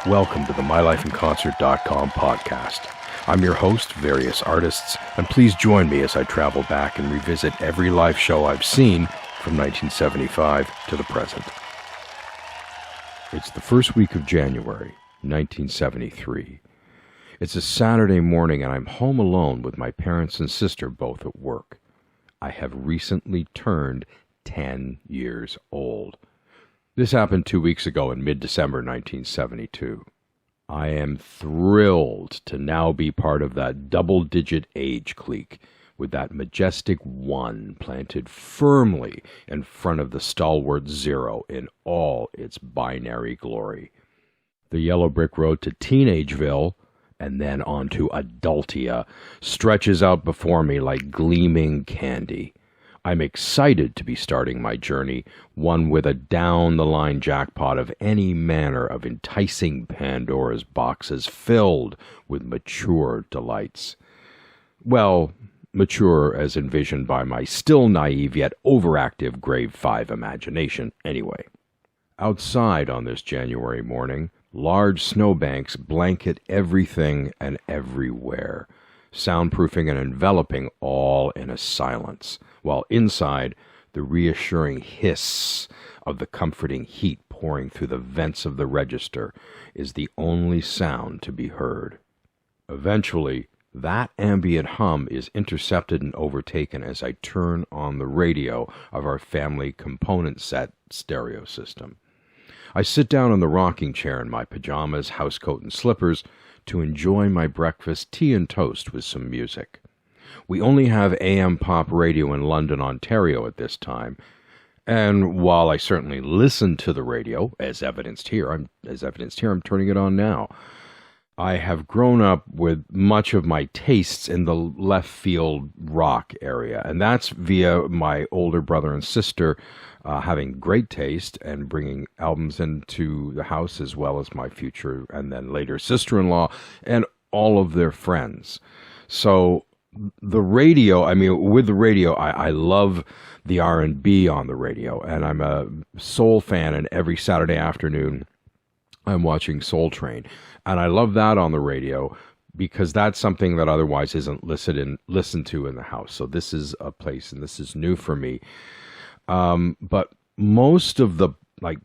Welcome to the MyLifeInConcert.com podcast. I'm your host, Various Artists, and please join me as I travel back and revisit every live show I've seen from 1975 to the present. It's the first week of January, 1973. It's a Saturday morning and I'm home alone with my parents and sister both at work. I have recently turned 10 years old. This happened 2 weeks ago in mid-December 1972. I am thrilled to now be part of that double-digit age clique with that majestic 1 planted firmly in front of the stalwart 0 in all its binary glory. The yellow brick road to Teenageville and then on to Adultia stretches out before me like gleaming candy. I'm excited to be starting my journey, one with a down-the-line jackpot of any manner of enticing Pandora's boxes filled with mature delights. Well, mature as envisioned by my still naive yet overactive grade 5 imagination, anyway. Outside on this January morning, large snowbanks blanket everything and everywhere, soundproofing and enveloping all in a silence, while inside, the reassuring hiss of the comforting heat pouring through the vents of the register is the only sound to be heard. Eventually, that ambient hum is intercepted and overtaken as I turn on the radio of our family component set stereo system. I sit down in the rocking chair in my pajamas, housecoat, and slippers to enjoy my breakfast, tea and toast with some music. We only have AM pop radio in London, Ontario at this time, and while I certainly listen to the radio, as evidenced here, I'm turning it on now. I have grown up with much of my tastes in the left field rock area, and that's via my older brother and sister having great taste and bringing albums into the house, as well as my future and then later sister-in-law and all of their friends. So the radio, with the radio, I love the R&B on the radio, and I'm a soul fan, and every Saturday afternoon I'm watching Soul Train. And I love that on the radio because that's something that otherwise isn't listened to in the house. So this is a place, and this is new for me. But most of the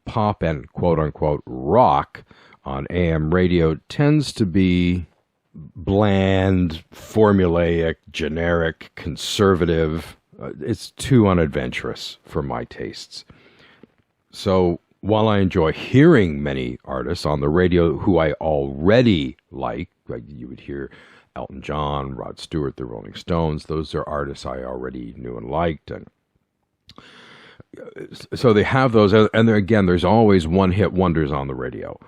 pop and quote-unquote rock on AM radio tends to be bland, formulaic, generic, conservative. It's too unadventurous for my tastes. So while I enjoy hearing many artists on the radio who I already like you would hear Elton John, Rod Stewart, the Rolling Stones, those are artists I already knew and liked, and so they have those, and again, there's always one-hit wonders on the radio,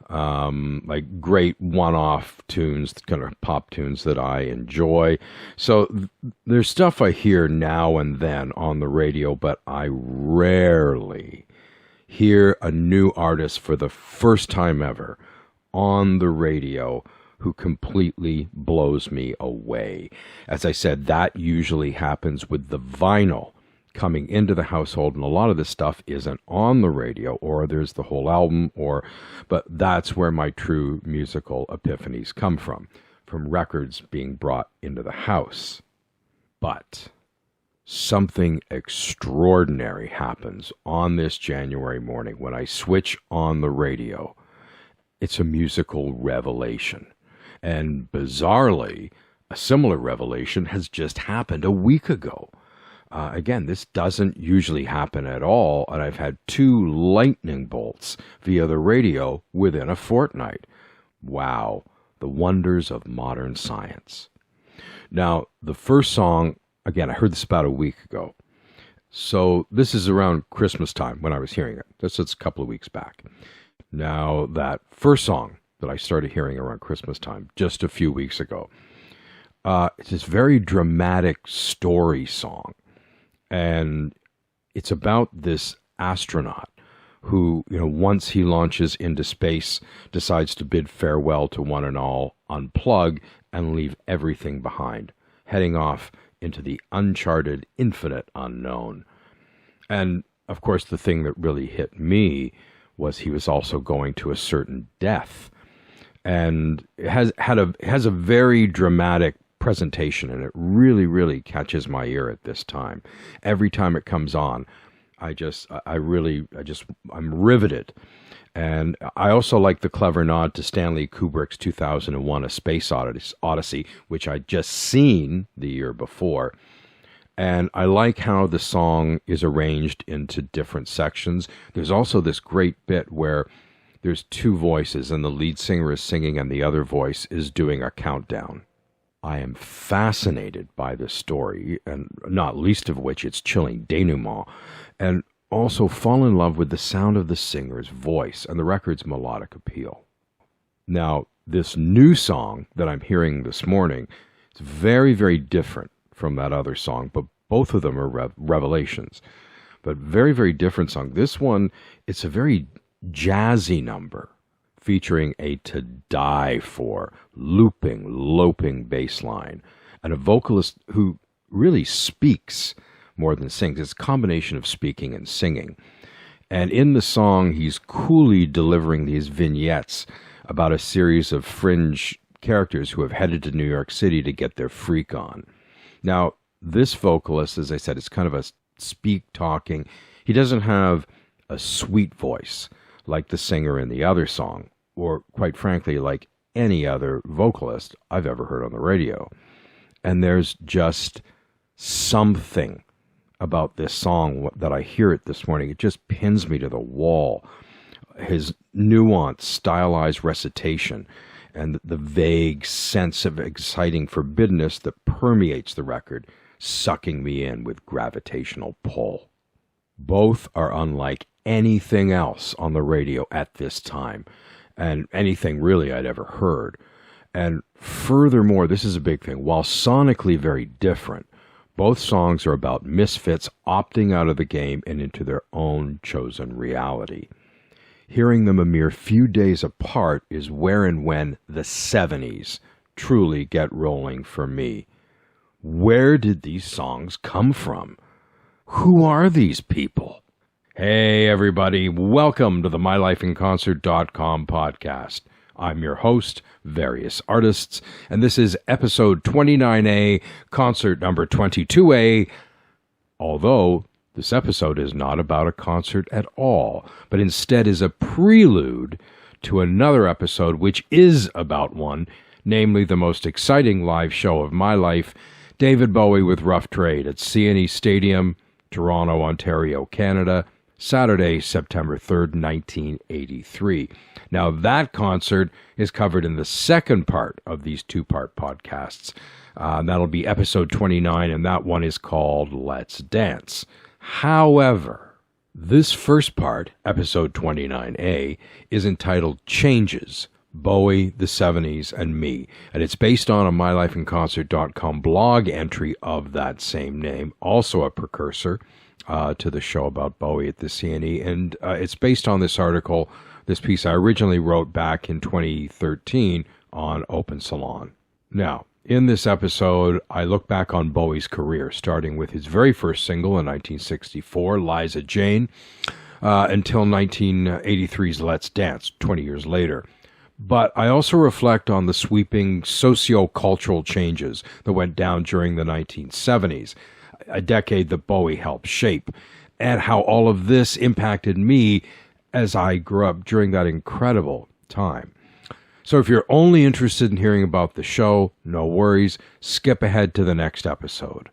like great one-off tunes, kind of pop tunes that I enjoy. So there's stuff I hear now and then on the radio, but I rarely hear a new artist for the first time ever on the radio who completely blows me away. As I said, that usually happens with the vinyl coming into the household, and a lot of this stuff isn't on the radio, or there's the whole album, but that's where my true musical epiphanies come from records being brought into the house. But something extraordinary happens on this January morning when I switch on the radio. It's a musical revelation. And bizarrely, a similar revelation has just happened a week ago. Again, this doesn't usually happen at all, and I've had 2 lightning bolts via the radio within a fortnight. Wow, the wonders of modern science. Now, the first song, again, I heard this about a week ago. So this is around Christmas time when I was hearing it. It's a couple of weeks back. Now, that first song that I started hearing around Christmas time just a few weeks ago, it's this very dramatic story song. And it's about this astronaut who, once he launches into space, decides to bid farewell to one and all, unplug, and leave everything behind, heading off into the uncharted, infinite unknown. And, of course, the thing that really hit me was he was also going to a certain death and it has a very dramatic presentation, and it really, really catches my ear at this time. Every time it comes on, I'm riveted. And I also like the clever nod to Stanley Kubrick's 2001 A Space Odyssey, which I'd just seen the year before. And I like how the song is arranged into different sections. There's also this great bit where there's two voices, and the lead singer is singing and the other voice is doing a countdown. I am fascinated by this story, and not least of which its chilling denouement, and also fall in love with the sound of the singer's voice and the record's melodic appeal. Now, this new song that I'm hearing this morning is very, very different from that other song, but both of them are revelations. But very, very different song. This one, it's a very jazzy number featuring a to die for looping, loping bass line and a vocalist who really speaks more than sings. It's a combination of speaking and singing. And in the song, he's coolly delivering these vignettes about a series of fringe characters who have headed to New York City to get their freak on. Now, this vocalist, as I said, is kind of a speak-talking. He doesn't have a sweet voice like the singer in the other song, or quite frankly, like any other vocalist I've ever heard on the radio. And there's just something about this song that I hear it this morning. It just pins me to the wall. His nuanced, stylized recitation and the vague sense of exciting forbiddenness that permeates the record, sucking me in with gravitational pull. Both are unlike anything else on the radio at this time, and anything really I'd ever heard. And furthermore, this is a big thing, while sonically very different, both songs are about misfits opting out of the game and into their own chosen reality. Hearing them a mere few days apart is where and when the 70s truly get rolling for me. Where did these songs come from? Who are these people? Hey everybody, welcome to the MyLifeInConcert.com podcast. I'm your host, Various Artists, and this is episode 29A, concert number 22A, although this episode is not about a concert at all, but instead is a prelude to another episode which is about one, namely the most exciting live show of my life, David Bowie with Rough Trade at CNE Stadium, Toronto, Ontario, Canada, Saturday, September 3rd, 1983. Now, that concert is covered in the second part of these two-part podcasts. That'll be episode 29, and that one is called Let's Dance. However, this first part, episode 29A, is entitled Changes, Bowie, the 70s, and Me. And it's based on a MyLifeInConcert.com blog entry of that same name, also a precursor to the show about Bowie at the CNE. And it's based on this article, this piece I originally wrote back in 2013 on Open Salon. Now, in this episode, I look back on Bowie's career, starting with his very first single in 1964, Liza Jane, until 1983's Let's Dance, 20 years later. But I also reflect on the sweeping socio-cultural changes that went down during the 1970s, a decade that Bowie helped shape, and how all of this impacted me as I grew up during that incredible time. So if you're only interested in hearing about the show, no worries, skip ahead to the next episode.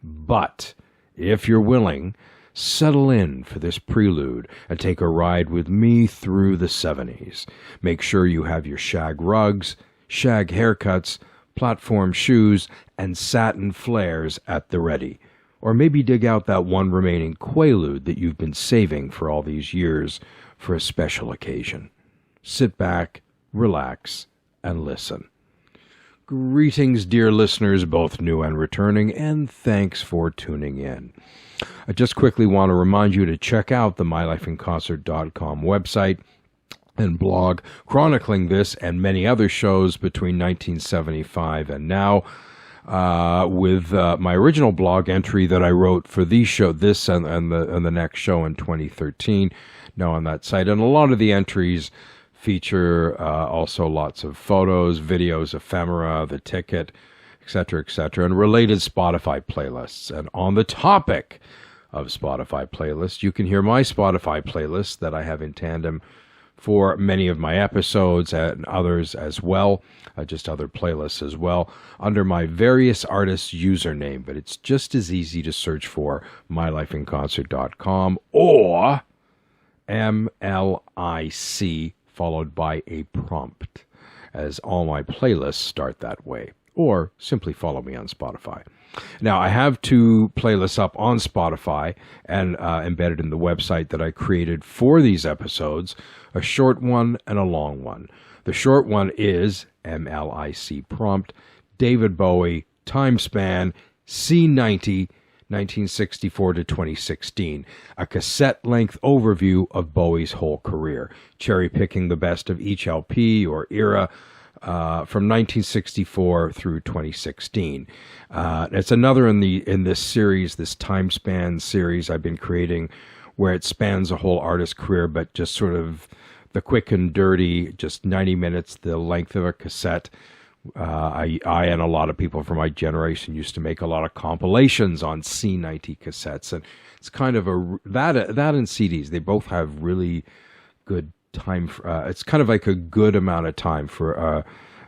But if you're willing, settle in for this prelude and take a ride with me through the 70s. Make sure you have your shag rugs, shag haircuts, platform shoes, and satin flares at the ready. Or maybe dig out that one remaining Quaalude that you've been saving for all these years for a special occasion. Sit back, relax, and listen. Greetings, dear listeners, both new and returning, and thanks for tuning in. I just quickly want to remind you to check out the MyLifeInConcert.com website and blog chronicling this and many other shows between 1975 and now, with my original blog entry that I wrote for the show, this and the next show in 2013, now on that site. And a lot of the entries feature also lots of photos, videos, ephemera, the ticket, etc., and related Spotify playlists. And on the topic of Spotify playlists, you can hear my Spotify playlist that I have in tandem for many of my episodes and others as well, just other playlists as well, under my various artists username. But it's just as easy to search for mylifeinconcert.com or MLIC followed by a prompt, as all my playlists start that way. Or simply follow me on Spotify. Now, I have two playlists up on Spotify and embedded in the website that I created for these episodes, a short one and a long one. The short one is MLIC prompt, David Bowie, time span, C90, 1964 to 2016, a cassette-length overview of Bowie's whole career, cherry-picking the best of each LP or era, from 1964 through 2016. It's another in this series, this time span series I've been creating, where it spans a whole artist's career, but just sort of the quick and dirty, just 90 minutes, the length of a cassette. I and a lot of people from my generation used to make a lot of compilations on C90 cassettes, and it's kind of that and CDs. They both have really good time. It's kind of like a good amount of time for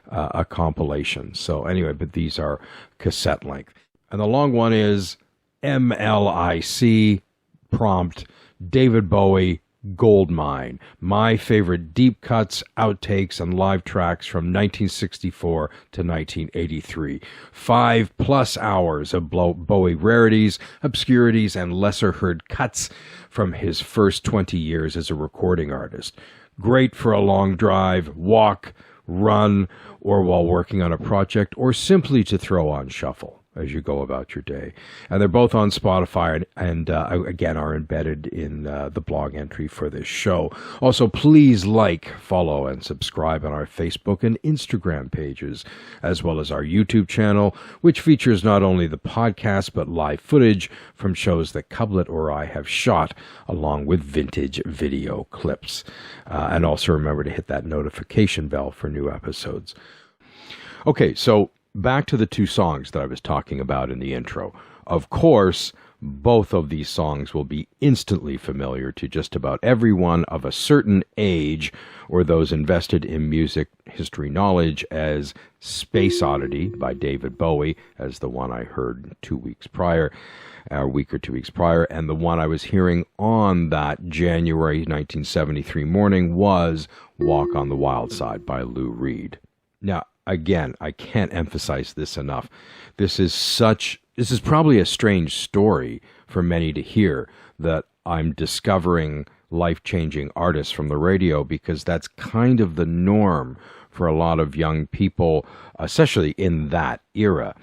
a compilation. So anyway, but these are cassette length. And the long one is MLIC prompt, David Bowie, Goldmine, my favorite deep cuts, outtakes, and live tracks from 1964 to 1983. 5+ hours of Bowie rarities, obscurities, and lesser heard cuts from his first 20 years as a recording artist. Great for a long drive, walk, run, or while working on a project, or simply to throw on shuffle as you go about your day. And they're both on Spotify and again, are embedded in the blog entry for this show. Also, please like, follow, and subscribe on our Facebook and Instagram pages, as well as our YouTube channel, which features not only the podcast, but live footage from shows that Cublet or I have shot, along with vintage video clips. And also remember to hit that notification bell for new episodes. Okay, so back to the two songs that I was talking about in the intro. Of course, both of these songs will be instantly familiar to just about everyone of a certain age or those invested in music history knowledge, as Space Oddity by David Bowie, as the one I heard 2 weeks prior, a week or 2 weeks prior, and the one I was hearing on that January 1973 morning was Walk on the Wild Side by Lou Reed. Now, again, I can't emphasize this enough. This is probably a strange story for many to hear, that I'm discovering life-changing artists from the radio, because that's kind of the norm for a lot of young people, especially in that era.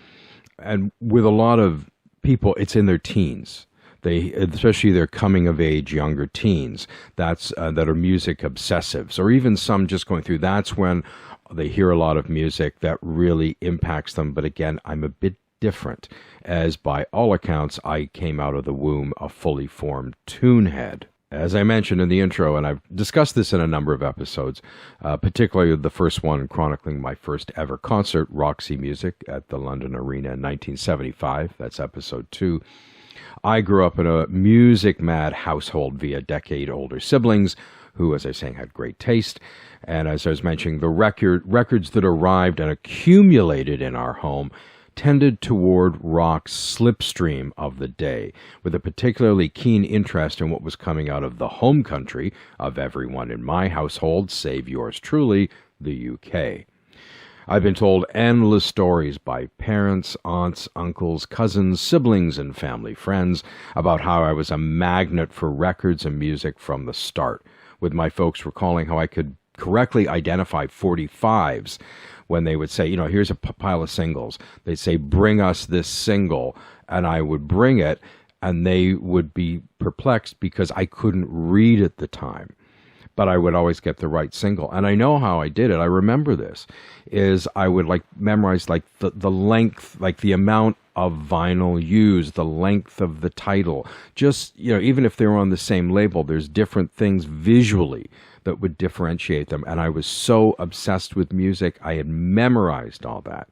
And with a lot of people, it's in their teens. Especially their coming-of-age younger teens, that are music obsessives, or even some just going through. That's when they hear a lot of music that really impacts them. But again, I'm a bit different, as by all accounts, I came out of the womb a fully formed tunehead. As I mentioned in the intro, and I've discussed this in a number of episodes, particularly the first one chronicling my first ever concert, Roxy Music, at the London Arena in 1975. That's episode 2. I grew up in a music-mad household via decade-older siblings who, as I was saying, had great taste. And as I was mentioning, the records that arrived and accumulated in our home tended toward rock's slipstream of the day, with a particularly keen interest in what was coming out of the home country of everyone in my household, save yours truly, the UK. I've been told endless stories by parents, aunts, uncles, cousins, siblings, and family friends about how I was a magnet for records and music from the start, with my folks recalling how I could correctly identify 45s when they would say, here's a pile of singles. They'd say, bring us this single, and I would bring it, and they would be perplexed because I couldn't read at the time. But I would always get the right single. And I know how I did it. I remember this, is I would memorize the length, the amount of vinyl used, the length of the title. Just, even if they were on the same label, there's different things visually that would differentiate them. And I was so obsessed with music, I had memorized all that.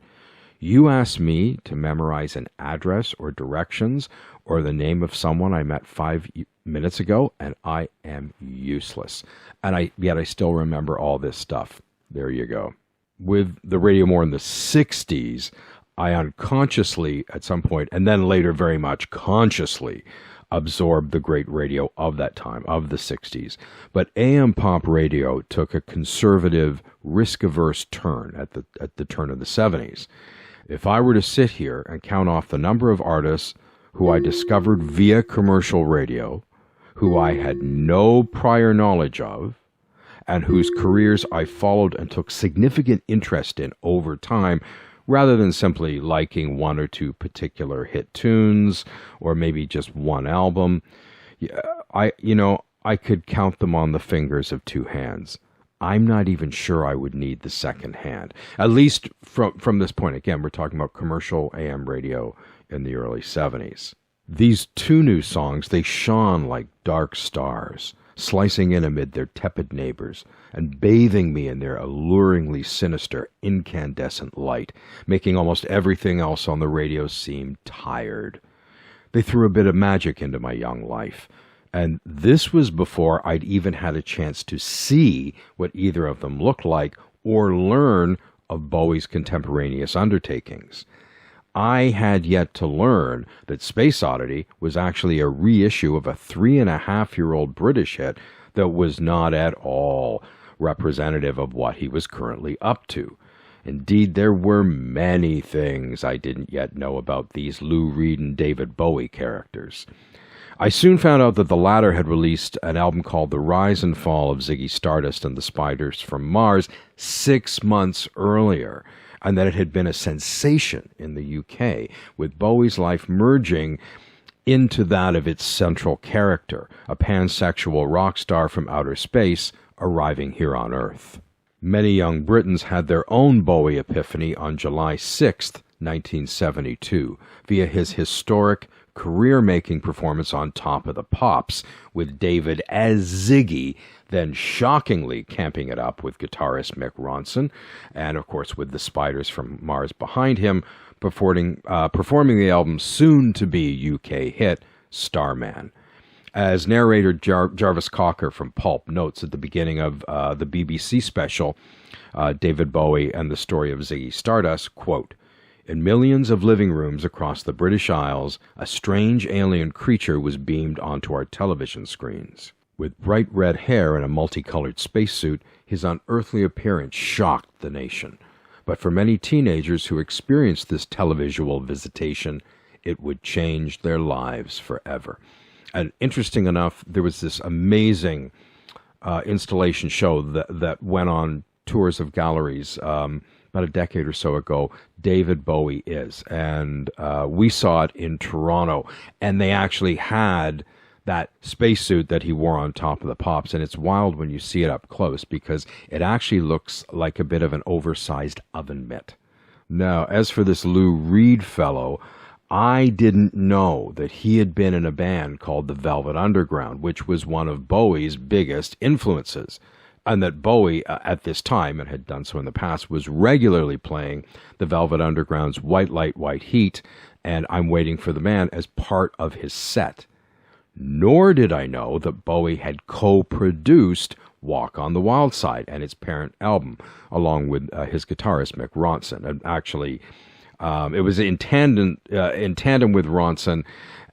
You ask me to memorize an address or directions or the name of someone I met 5 minutes ago, and I am useless. And yet I still remember all this stuff. There you go. With the radio more in the 60s, I unconsciously at some point, and then later very much consciously, absorbed the great radio of that time, of the 60s. But AM pop radio took a conservative, risk-averse turn at the turn of the 70s. If I were to sit here and count off the number of artists who I discovered via commercial radio, who I had no prior knowledge of, and whose careers I followed and took significant interest in over time, rather than simply liking one or two particular hit tunes or maybe just one album, I could count them on the fingers of two hands. I'm not even sure I would need the second hand. At least from this point. Again, we're talking about commercial AM radio in the early 70s. These two new songs, they shone like dark stars, slicing in amid their tepid neighbors and bathing me in their alluringly sinister, incandescent light, making almost everything else on the radio seem tired. They threw a bit of magic into my young life. And this was before I'd even had a chance to see what either of them looked like or learn of Bowie's contemporaneous undertakings. I had yet to learn that Space Oddity was actually a reissue of a 3.5-year-old British hit that was not at all representative of what he was currently up to. Indeed, there were many things I didn't yet know about these Lou Reed and David Bowie characters. I soon found out that the latter had released an album called The Rise and Fall of Ziggy Stardust and the Spiders from Mars 6 months earlier, and that it had been a sensation in the UK, with Bowie's life merging into that of its central character, a pansexual rock star from outer space arriving here on Earth. Many young Britons had their own Bowie epiphany on July 6th, 1972, via his historic career-making performance on Top of the Pops, with David as Ziggy, then shockingly camping it up with guitarist Mick Ronson, and of course with the Spiders from Mars behind him, performing the album's soon-to-be UK hit, Starman. As narrator Jarvis Cocker from Pulp notes at the beginning of the BBC special, David Bowie and the Story of Ziggy Stardust, quote, "In millions of living rooms across the British Isles, a strange alien creature was beamed onto our television screens. With bright red hair and a multicolored spacesuit, his unearthly appearance shocked the nation. But for many teenagers who experienced this televisual visitation, it would change their lives forever." And interesting enough, there was this amazing installation show that went on tours of galleries about a decade or so ago, David Bowie Is. And we saw it in Toronto, and they actually had that spacesuit that he wore on Top of the Pops, and it's wild when you see it up close because it actually looks like a bit of an oversized oven mitt. Now, as for this Lou Reed fellow, I didn't know that he had been in a band called the Velvet Underground, which was one of Bowie's biggest influences, and that Bowie, at this time, and had done so in the past, was regularly playing the Velvet Underground's White Light, White Heat, and I'm Waiting for the Man as part of his set. Nor did I know that Bowie had co-produced Walk on the Wild Side and its parent album, along with his guitarist Mick Ronson. And actually, it was in tandem with Ronson,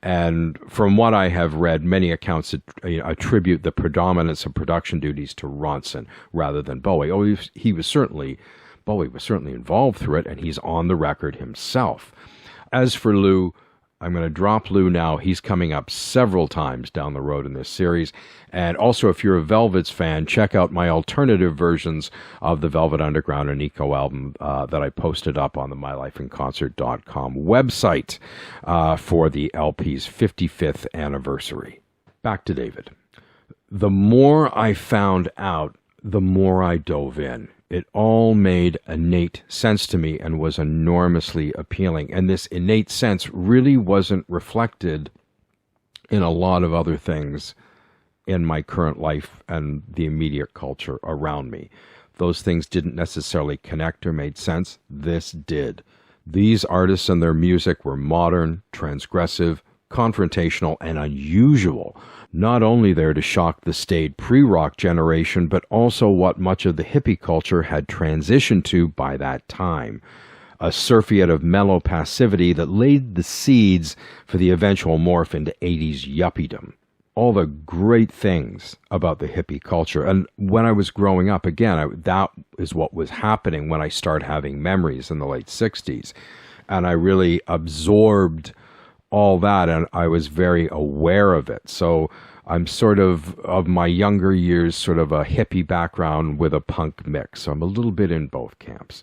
and from what I have read, many accounts attribute the predominance of production duties to Ronson rather than Bowie. Bowie was certainly involved through it, and he's on the record himself. As for Lou, I'm going to drop Lou now. He's coming up several times down the road in this series. And also, if you're a Velvets fan, check out my alternative versions of the Velvet Underground and Eco album that I posted up on the mylifeinconcert.com website for the LP's 55th anniversary. Back to David. The more I found out, the more I dove in. it all made innate sense to me and was enormously appealing. And this innate sense really wasn't reflected in a lot of other things in my current life and the immediate culture around me. Those things didn't necessarily connect or made sense. This did. These artists and their music were modern, transgressive, confrontational, and unusual, not only there to shock the staid pre-rock generation, but also what much of the hippie culture had transitioned to by that time. A surfeit of mellow passivity that laid the seeds for the eventual morph into 80s yuppiedom. All the great things about the hippie culture. And when I was growing up, again, that is what was happening when I started having memories in the late 60s. And I really absorbed all that, and I was very aware of it. So I'm sort of my younger years, sort of a hippie background with a punk mix. So I'm a little bit in both camps.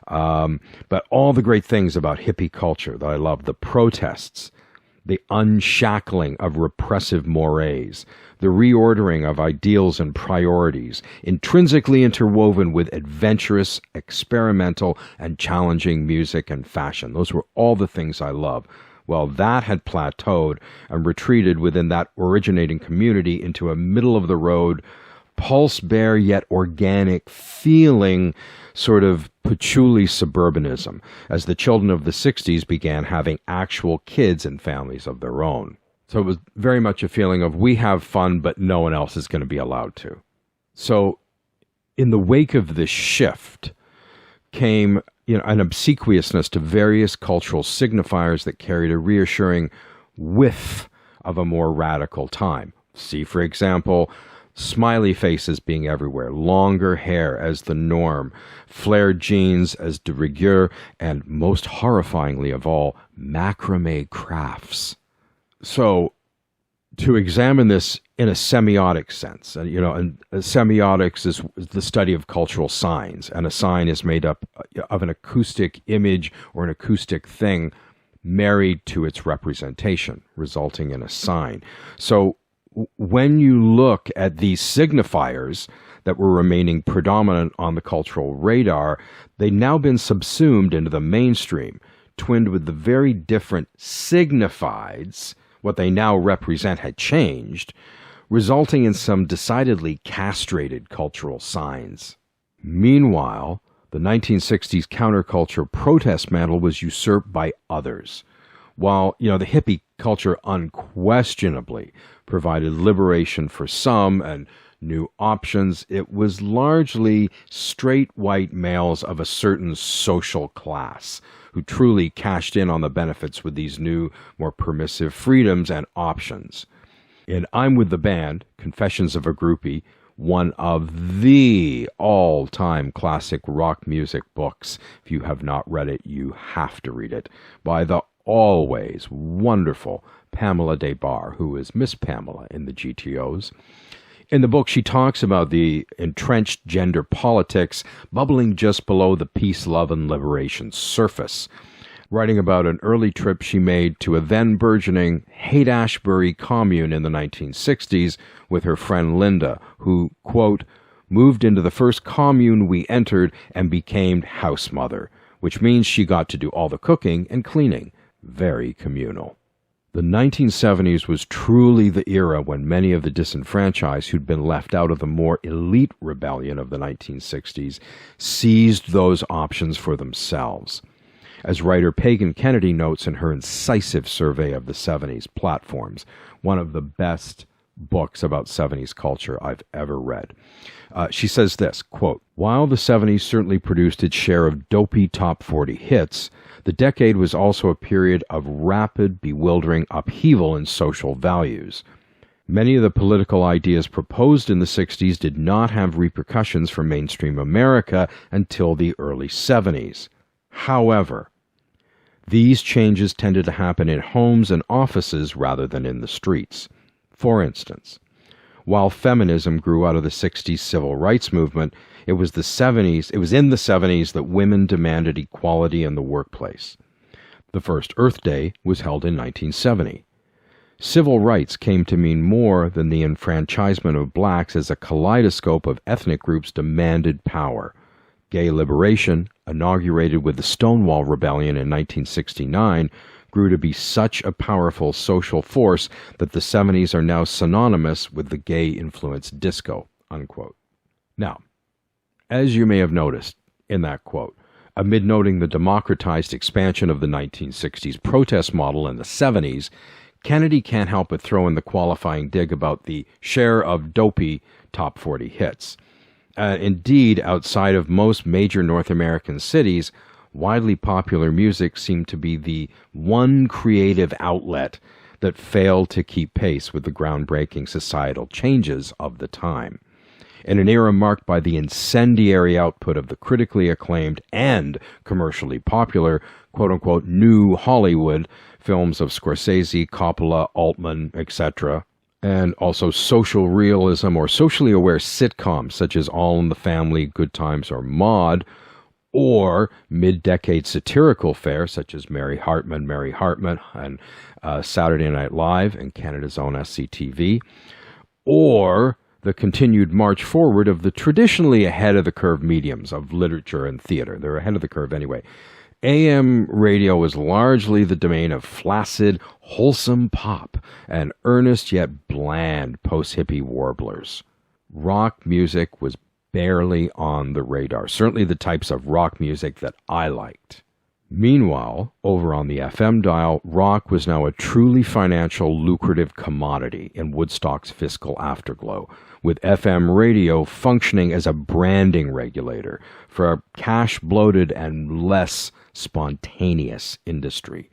But all the great things about hippie culture that I love, the protests, the unshackling of repressive mores, the reordering of ideals and priorities, intrinsically interwoven with adventurous, experimental, and challenging music and fashion. Those were all the things I love. Well, that had plateaued and retreated within that originating community into a middle-of-the-road, pulse-bare yet organic feeling sort of patchouli suburbanism as the children of the 60s began having actual kids and families of their own. So it was very much a feeling of we have fun, but no one else is going to be allowed to. So in the wake of this shift came an obsequiousness to various cultural signifiers that carried a reassuring whiff of a more radical time. See, for example, smiley faces being everywhere, longer hair as the norm, flared jeans as de rigueur, and most horrifyingly of all, macrame crafts. So, to examine this in a semiotic sense, and semiotics is the study of cultural signs, and a sign is made up of an acoustic image or an acoustic thing married to its representation, resulting in a sign. So when you look at these signifiers that were remaining predominant on the cultural radar, they've now been subsumed into the mainstream, twinned with the very different signifieds. What they now represent had changed, resulting in some decidedly castrated cultural signs. Meanwhile, the 1960s counterculture protest mantle was usurped by others. While, the hippie culture unquestionably provided liberation for some and new options, it was largely straight white males of a certain social class who truly cashed in on the benefits with these new, more permissive freedoms and options. In I'm With the Band, Confessions of a Groupie, one of the all-time classic rock music books. If you have not read it, you have to read it, by the always wonderful Pamela Des Barres, who is Miss Pamela in the GTOs. In the book, she talks about the entrenched gender politics bubbling just below the peace, love, and liberation surface, writing about an early trip she made to a then-burgeoning Haight-Ashbury commune in the 1960s with her friend Linda, who, quote, moved into the first commune we entered and became house mother, which means she got to do all the cooking and cleaning. Very communal. The 1970s was truly the era when many of the disenfranchised who'd been left out of the more elite rebellion of the 1960s seized those options for themselves. As writer Pagan Kennedy notes in her incisive survey of the 70s platforms, one of the best books about 70s culture I've ever read. She says this, quote, while the 70s certainly produced its share of dopey top 40 hits, the decade was also a period of rapid, bewildering upheaval in social values. Many of the political ideas proposed in the 60s did not have repercussions for mainstream America until the early 70s. However, these changes tended to happen in homes and offices rather than in the streets. For instance, while feminism grew out of the 60s civil rights movement, it was in the 70s that women demanded equality in the workplace. The first Earth Day was held in 1970. Civil rights came to mean more than the enfranchisement of blacks as a kaleidoscope of ethnic groups demanded power. Gay liberation, inaugurated with the Stonewall Rebellion in 1969, grew to be such a powerful social force that the 70s are now synonymous with the gay-influenced disco, unquote. Now, as you may have noticed in that quote, amid noting the democratized expansion of the 1960s protest model in the 70s, Kennedy can't help but throw in the qualifying dig about the share of dopey top 40 hits. Indeed, outside of most major North American cities, widely popular music seemed to be the one creative outlet that failed to keep pace with the groundbreaking societal changes of the time. In an era marked by the incendiary output of the critically acclaimed and commercially popular, quote-unquote, new Hollywood films of Scorsese, Coppola, Altman, etc., and also social realism or socially aware sitcoms such as All in the Family, Good Times, or Maude, or mid-decade satirical fare such as Mary Hartman, and Saturday Night Live and Canada's own SCTV, or the continued march forward of the traditionally ahead-of-the-curve mediums of literature and theater. They're ahead of the curve anyway. AM radio was largely the domain of flaccid, wholesome pop and earnest yet bland post-hippie warblers. Rock music was barely on the radar, certainly the types of rock music that I liked. Meanwhile, over on the FM dial, rock was now a truly financial, lucrative commodity in Woodstock's fiscal afterglow, with FM radio functioning as a branding regulator for a cash-bloated and less spontaneous industry.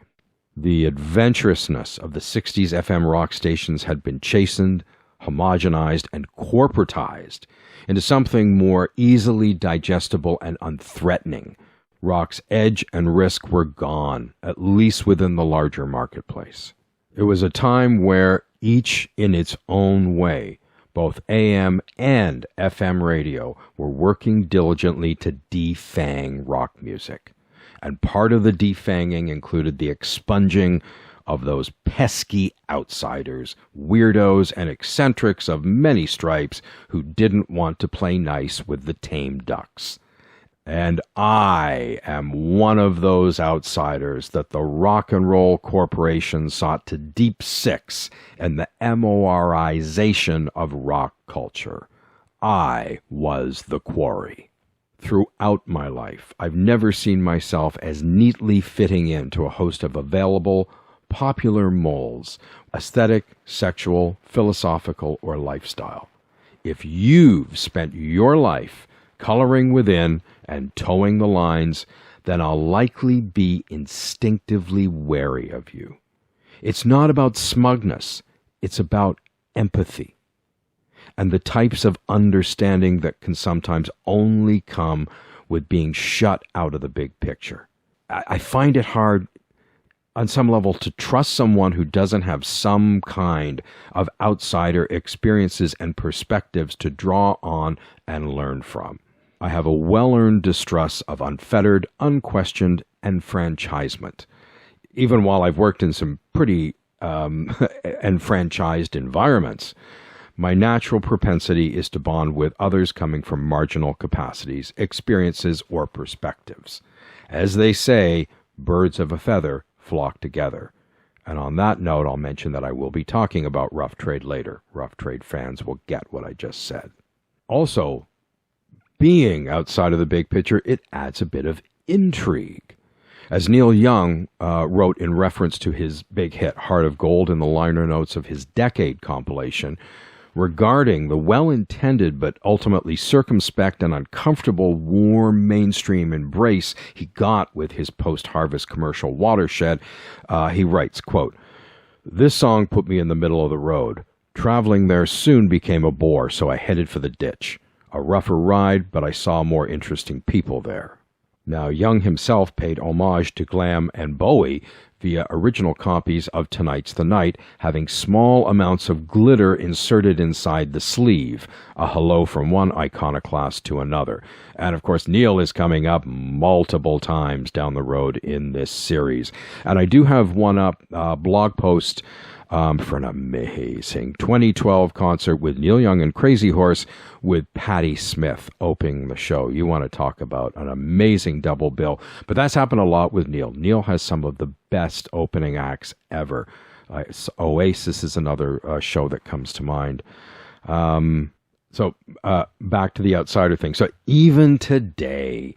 The adventurousness of the 60s FM rock stations had been chastened, homogenized, and corporatized into something more easily digestible and unthreatening. Rock's edge and risk were gone, at least within the larger marketplace. It was a time where, each in its own way, both AM and FM radio were working diligently to defang rock music. And part of the defanging included the expunging of those pesky outsiders, weirdos, and eccentrics of many stripes who didn't want to play nice with the tame ducks. And I am one of those outsiders that the rock and roll corporation sought to deep six in the MORization of rock culture. I was the quarry. Throughout my life, I've never seen myself as neatly fitting into a host of available, popular molds, aesthetic, sexual, philosophical, or lifestyle. If you've spent your life coloring within and towing the lines, then I'll likely be instinctively wary of you. It's not about smugness, it's about empathy, and the types of understanding that can sometimes only come with being shut out of the big picture. I find it hard on some level to trust someone who doesn't have some kind of outsider experiences and perspectives to draw on and learn from. I have a well-earned distrust of unfettered, unquestioned enfranchisement. Even while I've worked in some pretty enfranchised environments, my natural propensity is to bond with others coming from marginal capacities, experiences, or perspectives. As they say, birds of a feather flock together. And on that note, I'll mention that I will be talking about Rough Trade later. Rough Trade fans will get what I just said. Also, being outside of the big picture, it adds a bit of intrigue. As Neil Young wrote in reference to his big hit, Heart of Gold, in the liner notes of his Decade compilation, regarding the well-intended but ultimately circumspect and uncomfortable warm mainstream embrace he got with his post-harvest commercial Watershed, he writes, quote, "This song put me in the middle of the road. Traveling there soon became a bore, so I headed for the ditch. A rougher ride, but I saw more interesting people there." Now, Young himself paid homage to glam and Bowie via original copies of Tonight's the Night, having small amounts of glitter inserted inside the sleeve, a hello from one iconoclast to another. And of course, Neil is coming up multiple times down the road in this series. And I do have one up blog post for an amazing 2012 concert with Neil Young and Crazy Horse with Patti Smith opening the show. You want to talk about an amazing double bill. But that's happened a lot with Neil. Neil has some of the best opening acts ever. Oasis is another show that comes to mind. So back to the outsider thing. So even today,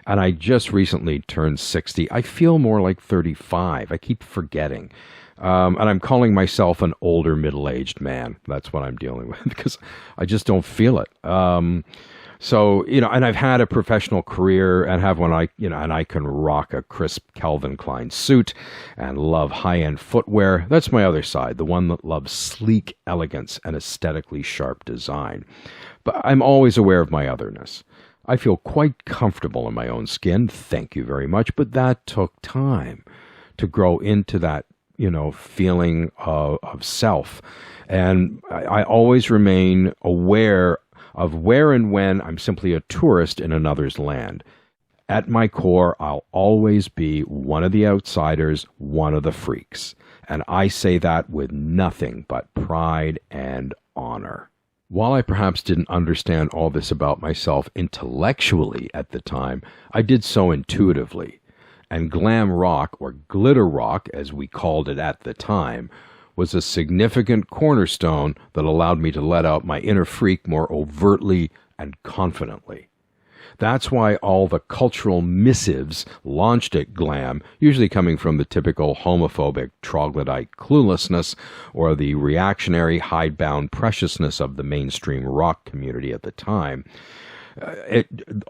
and I just recently turned 60, I feel more like 35. I keep forgetting. And I'm calling myself an older middle-aged man. That's what I'm dealing with because I just don't feel it. So, and I've had a professional career and have one and I can rock a crisp Calvin Klein suit and love high-end footwear. That's my other side, the one that loves sleek elegance and aesthetically sharp design. But I'm always aware of my otherness. I feel quite comfortable in my own skin, thank you very much, but that took time to grow into that, feeling of self. And I always remain aware of where and when I'm simply a tourist in another's land. At my core, I'll always be one of the outsiders, one of the freaks. And I say that with nothing but pride and honor. While I perhaps didn't understand all this about myself intellectually at the time, I did so intuitively. And glam rock, or glitter rock as we called it at the time, was a significant cornerstone that allowed me to let out my inner freak more overtly and confidently. That's why all the cultural missives launched at glam, usually coming from the typical homophobic troglodyte cluelessness or the reactionary hidebound preciousness of the mainstream rock community at the time,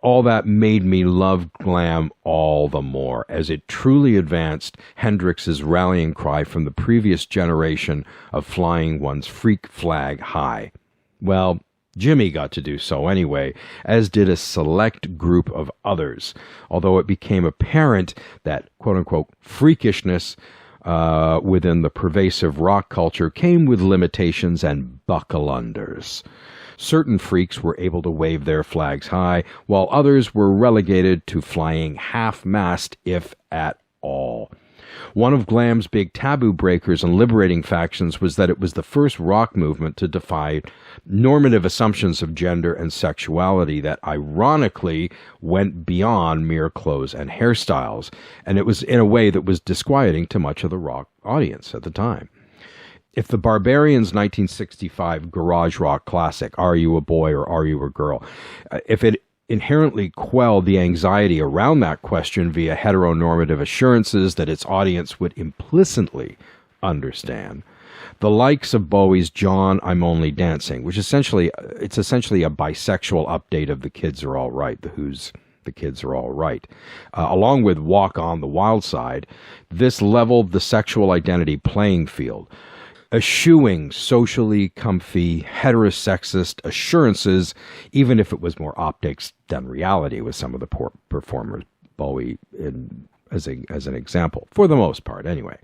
all that made me love glam all the more, as it truly advanced Hendrix's rallying cry from the previous generation of flying one's freak flag high. Well, Jimmy got to do so anyway, as did a select group of others, although it became apparent that quote-unquote freakishness within the pervasive rock culture came with limitations and buckle-unders. Certain freaks were able to wave their flags high, while others were relegated to flying half-mast, if at all. One of glam's big taboo breakers and liberating factions was that it was the first rock movement to defy normative assumptions of gender and sexuality that ironically went beyond mere clothes and hairstyles, and it was in a way that was disquieting to much of the rock audience at the time. If the Barbarians' 1965 garage rock classic, Are You a Boy or Are You a Girl, if it inherently quelled the anxiety around that question via heteronormative assurances that its audience would implicitly understand, the likes of Bowie's John, I'm Only Dancing, which essentially a bisexual update of The Kids Are All Right, the Who's The Kids Are All Right, along with Walk on the Wild Side, this leveled the sexual identity playing field, eschewing socially comfy, heterosexist assurances, even if it was more optics than reality with some of the performers, Bowie as an example, for the most part anyway.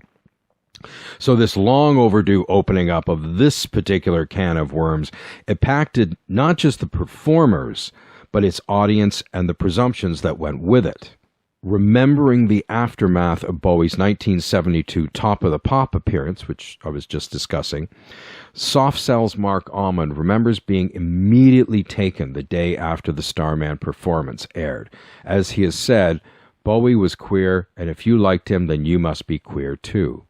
So this long overdue opening up of this particular can of worms impacted not just the performers, but its audience and the presumptions that went with it. Remembering the aftermath of Bowie's 1972 Top of the Pop appearance, which I was just discussing, Soft Cell's Mark Almond remembers being immediately taken the day after the Starman performance aired. As he has said, Bowie was queer, and if you liked him, then you must be queer too.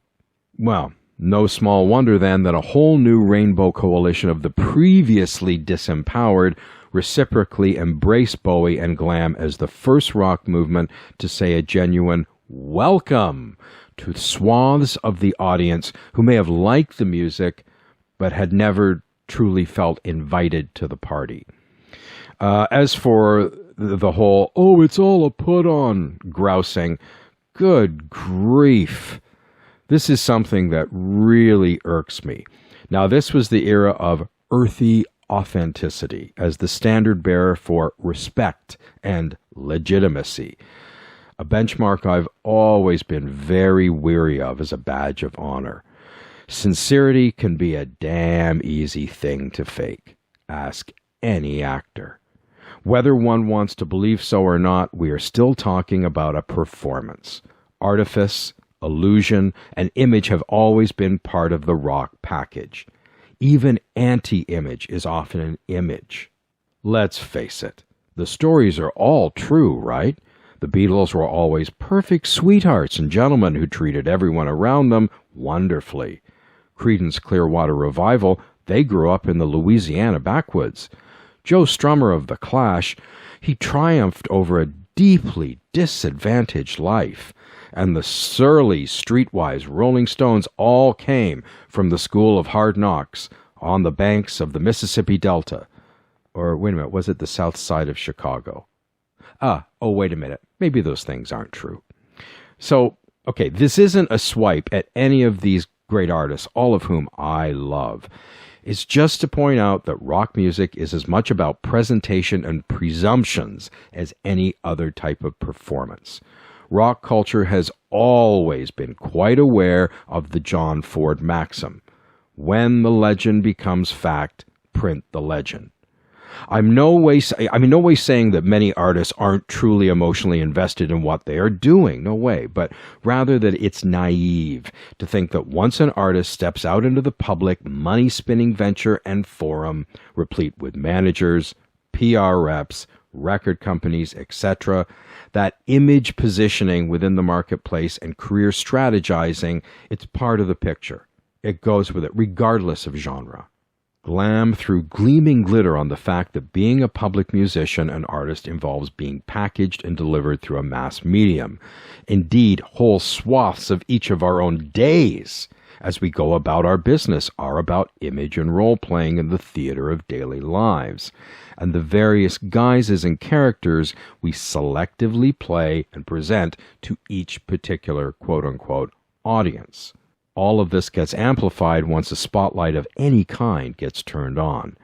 Well, no small wonder then that a whole new rainbow coalition of the previously disempowered reciprocally embrace Bowie and glam as the first rock movement to say a genuine welcome to swaths of the audience who may have liked the music but had never truly felt invited to the party. As for the whole, oh, it's all a put-on grousing, good grief. This is something that really irks me. Now, this was the era of earthy authenticity as the standard bearer for respect and legitimacy, a benchmark I've always been very weary of as a badge of honor. Sincerity can be a damn easy thing to fake. Ask any actor. Whether one wants to believe so or not, we are still talking about a performance. Artifice, Illusion and image have always been part of the rock package. Even anti-image is often an image. Let's face it, the stories are all true, right? The Beatles were always perfect sweethearts and gentlemen who treated everyone around them wonderfully. Creedence Clearwater Revival, they grew up in the Louisiana backwoods. Joe Strummer of The Clash, he triumphed over a deeply disadvantaged life. And the surly, streetwise Rolling Stones all came from the school of hard knocks on the banks of the Mississippi Delta. Or, wait a minute, was it the south side of Chicago? Wait a minute. Maybe those things aren't true. So, okay, this isn't a swipe at any of these great artists, all of whom I love. It's just to point out that rock music is as much about presentation and presumptions as any other type of performance. Rock culture has always been quite aware of the John Ford maxim, when the legend becomes fact, print the legend. I'm no way saying that many artists aren't truly emotionally invested in what they are doing, no way, but rather that it's naive to think that once an artist steps out into the public money-spinning venture and forum, replete with managers, PR reps, record companies, etc., that image positioning within the marketplace and career strategizing, it's part of the picture. It goes with it, regardless of genre. Glam threw gleaming glitter on the fact that being a public musician and artist involves being packaged and delivered through a mass medium. Indeed, whole swaths of each of our own days as we go about our business are about image and role-playing in the theater of daily lives, and the various guises and characters we selectively play and present to each particular quote-unquote audience. All of this gets amplified once a spotlight of any kind gets turned on.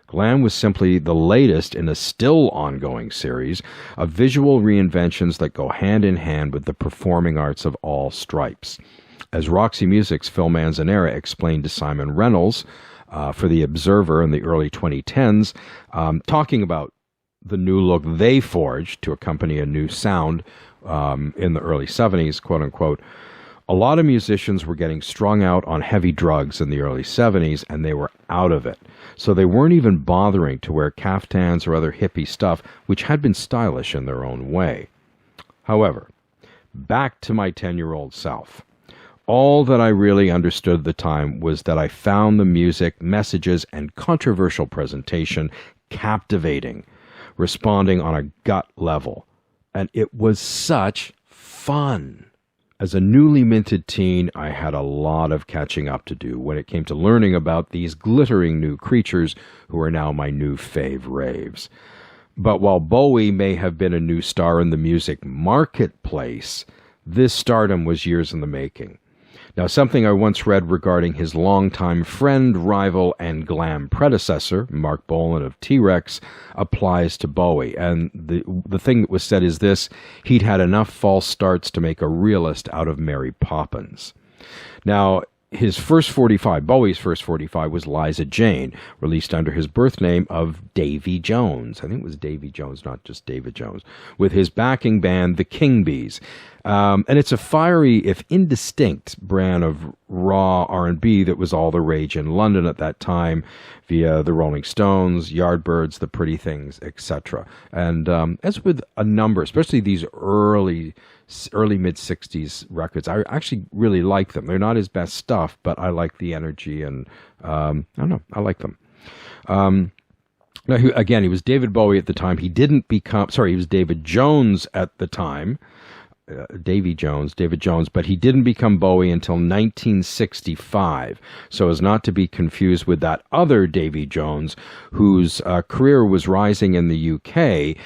Glam was simply the latest in a still ongoing series of visual reinventions that go hand in hand with the performing arts of all stripes. As Roxy Music's Phil Manzanera explained to Simon Reynolds for The Observer in the early 2010s, talking about the new look they forged to accompany a new sound in the early 70s, quote-unquote, a lot of musicians were getting strung out on heavy drugs in the early 70s, and they were out of it. So they weren't even bothering to wear caftans or other hippie stuff, which had been stylish in their own way. However, back to my 10-year-old self. All that I really understood at the time was that I found the music, messages, and controversial presentation captivating, responding on a gut level. And it was such fun. As a newly minted teen, I had a lot of catching up to do when it came to learning about these glittering new creatures who are now my new fave raves. But while Bowie may have been a new star in the music marketplace, this stardom was years in the making. Now, something I once read regarding his longtime friend, rival, and glam predecessor, Mark Bolan of T-Rex, applies to Bowie. And the thing that was said is this: he'd had enough false starts to make a realist out of Mary Poppins. Now, his first 45, Bowie's first 45, was Liza Jane, released under his birth name of Davy Jones. I think it was Davy Jones, not just David Jones, with his backing band, the King Bees. And it's a fiery, if indistinct, brand of raw R&B that was all the rage in London at that time via the Rolling Stones, Yardbirds, The Pretty Things, etc. And as with a number, especially these early mid-60s records, I actually really like them. They're not his best stuff, but I like the energy, and I don't know, I like them. Now, he was David Bowie at the time. He was David Jones at the time. David Jones, but he didn't become Bowie until 1965, so as not to be confused with that other Davy Jones, whose career was rising in the UK,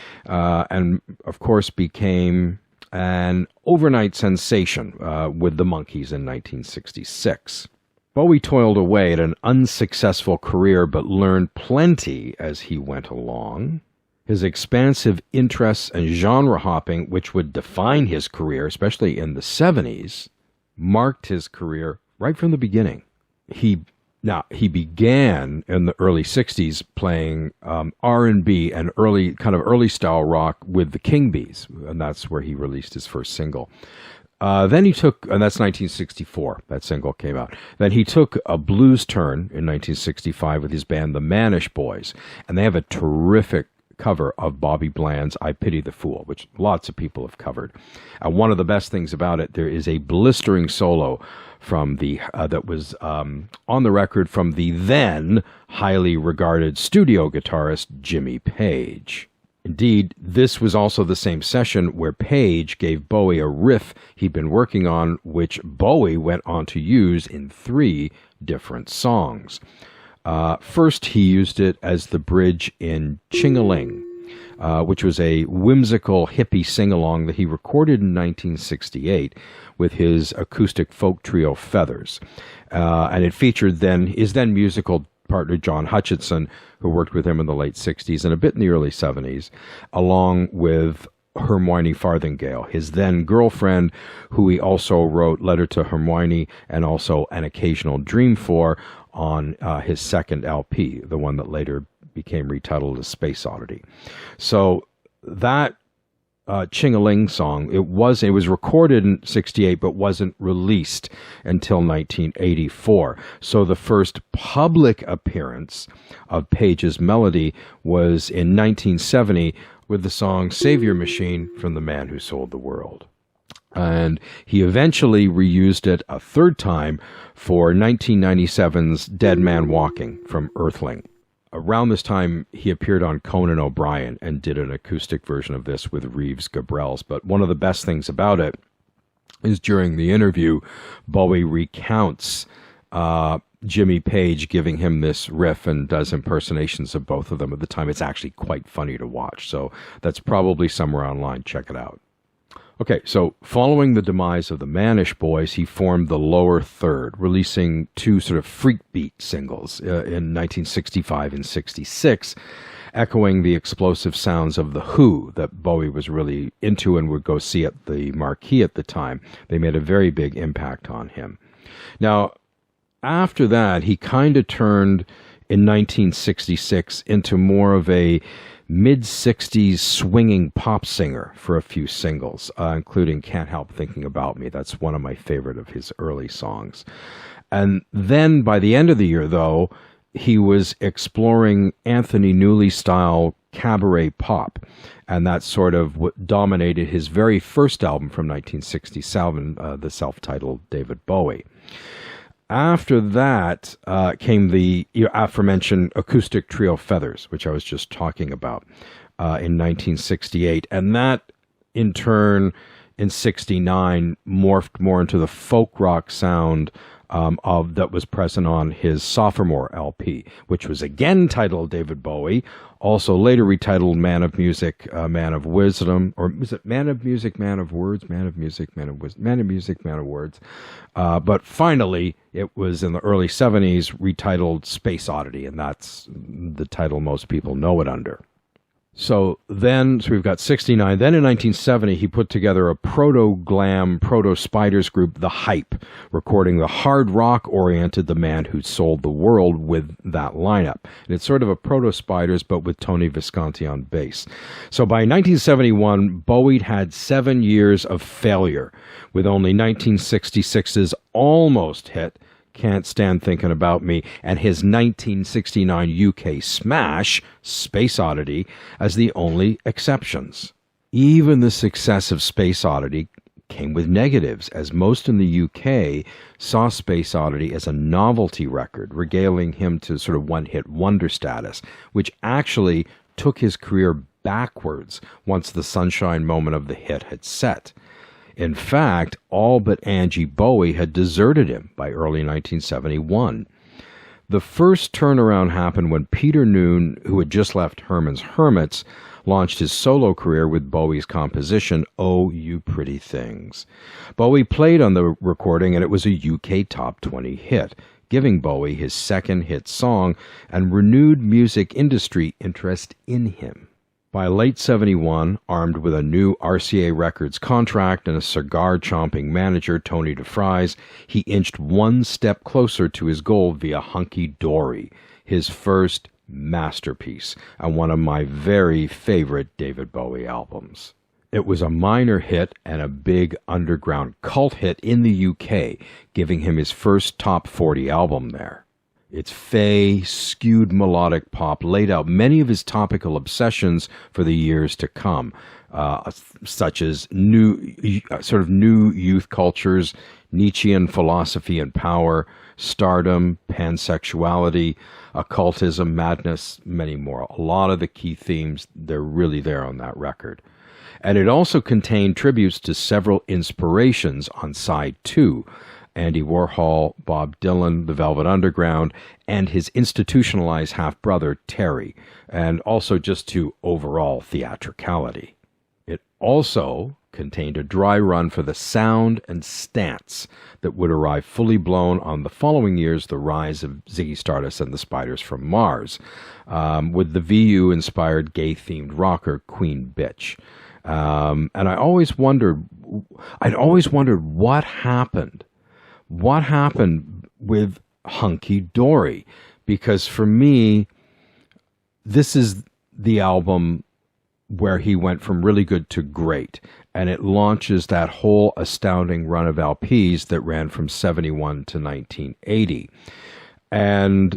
and of course became an overnight sensation with the Monkees in 1966. Bowie toiled away at an unsuccessful career, but learned plenty as he went along. His expansive interests and genre hopping, which would define his career, especially in the 70s, marked his career right from the beginning. He began in the early 60s playing R&B and early style rock with the King Bees, and that's where he released his first single. Then he took, and that's 1964, that single came out. Then he took a blues turn in 1965 with his band, the Manish Boys, and they have a terrific cover of Bobby Bland's I Pity the Fool, which lots of people have covered. One of the best things about it, there is a blistering solo from the that was on the record from the then highly regarded studio guitarist Jimmy Page. Indeed, this was also the same session where Page gave Bowie a riff he'd been working on, which Bowie went on to use in 3 different songs. First, he used it as the bridge in Ching-a-Ling, which was a whimsical hippie sing-along that he recorded in 1968 with his acoustic folk trio Feathers. And it featured his then musical partner John Hutchinson, who worked with him in the late 60s and a bit in the early 70s, along with Hermione Farthingale, his then girlfriend, who he also wrote Letter to Hermione and also An Occasional Dream for on his second LP, the one that later became retitled as Space Oddity. So that Ching-a-Ling song, it was recorded in 68 but wasn't released until 1984. So the first public appearance of Page's melody was in 1970 with the song Savior Machine from The Man Who Sold the World. And he eventually reused it a third time for 1997's Dead Man Walking from Earthling. Around this time, he appeared on Conan O'Brien and did an acoustic version of this with Reeves Gabrels. But one of the best things about it is during the interview, Bowie recounts Jimmy Page giving him this riff and does impersonations of both of them at the time. It's actually quite funny to watch. So that's probably somewhere online. Check it out. Okay, so following the demise of the Manish Boys, he formed the Lower Third, releasing 2 sort of freak beat singles in 1965 and 66, echoing the explosive sounds of The Who that Bowie was really into and would go see at the Marquee at the time. They made a very big impact on him. Now, after that, he kind of turned in 1966 into more of a mid-60s swinging pop singer for a few singles, including Can't Help Thinking About Me. That's one of my favorite of his early songs. And then by the end of the year, though, he was exploring Anthony Newley-style cabaret pop, and that sort of what dominated his very first album from 1967, the self-titled David Bowie. After that came the aforementioned acoustic trio Feathers, which I was just talking about, in 1968. And that, in turn, in 69, morphed more into the folk rock sound that was present on his sophomore LP, which was again titled David Bowie, also later retitled Man of Music, Man of Wisdom, or was it Man of Music, Man of Words, Man of Music, Man of Wisdom, Man of Music, Man of Words. But finally, it was in the early 70s retitled Space Oddity, and that's the title most people know it under. So we've got 69. Then in 1970, he put together a proto-glam, proto-Spiders group, The Hype, recording the hard rock-oriented The Man Who Sold the World with that lineup. And it's sort of a proto-Spiders, but with Tony Visconti on bass. So by 1971, Bowie had 7 years of failure, with only 1966's almost hit, Can't Stand Thinking About Me, and his 1969 UK smash, Space Oddity, as the only exceptions. Even the success of Space Oddity came with negatives, as most in the UK saw Space Oddity as a novelty record, regaling him to sort of one-hit wonder status, which actually took his career backwards once the sunshine moment of the hit had set. In fact, all but Angie Bowie had deserted him by early 1971. The first turnaround happened when Peter Noone, who had just left Herman's Hermits, launched his solo career with Bowie's composition, Oh You Pretty Things. Bowie played on the recording, and it was a UK Top 20 hit, giving Bowie his second hit song and renewed music industry interest in him. By late 71, armed with a new RCA Records contract and a cigar-chomping manager, Tony DeFries, he inched one step closer to his goal via Hunky Dory, his first masterpiece and one of my very favorite David Bowie albums. It was a minor hit and a big underground cult hit in the UK, giving him his first top 40 album there. Its fey, skewed melodic pop laid out many of his topical obsessions for the years to come, such as new youth cultures, Nietzschean philosophy and power, stardom, pansexuality, occultism, madness, many more. A lot of the key themes, they're really there on that record. And it also contained tributes to several inspirations on side 2, Andy Warhol, Bob Dylan, the Velvet Underground, and his institutionalized half-brother, Terry, and also just to overall theatricality. It also contained a dry run for the sound and stance that would arrive fully blown on the following year's The Rise of Ziggy Stardust and the Spiders from Mars, with the VU-inspired gay-themed rocker Queen Bitch. And I'd always wondered what happened. What happened with Hunky Dory? Because for me, this is the album where he went from really good to great. And it launches that whole astounding run of LPs that ran from 71 to 1980. And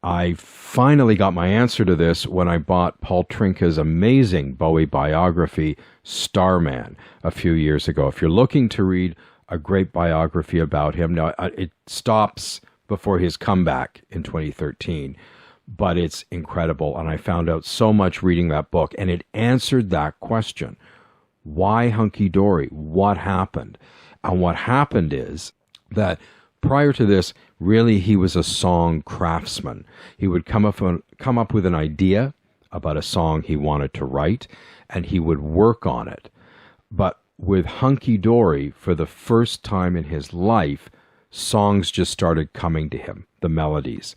I finally got my answer to this when I bought Paul Trinka's amazing Bowie biography, Starman, a few years ago. If you're looking to read a great biography about him, now it stops before his comeback in 2013, but it's incredible. And I found out so much reading that book, and it answered that question. Why Hunky Dory? What happened? And what happened is that prior to this, really, he was a song craftsman. He would come up with an idea about a song he wanted to write, and he would work on it. But with Hunky Dory, for the first time in his life, songs just started coming to him, the melodies,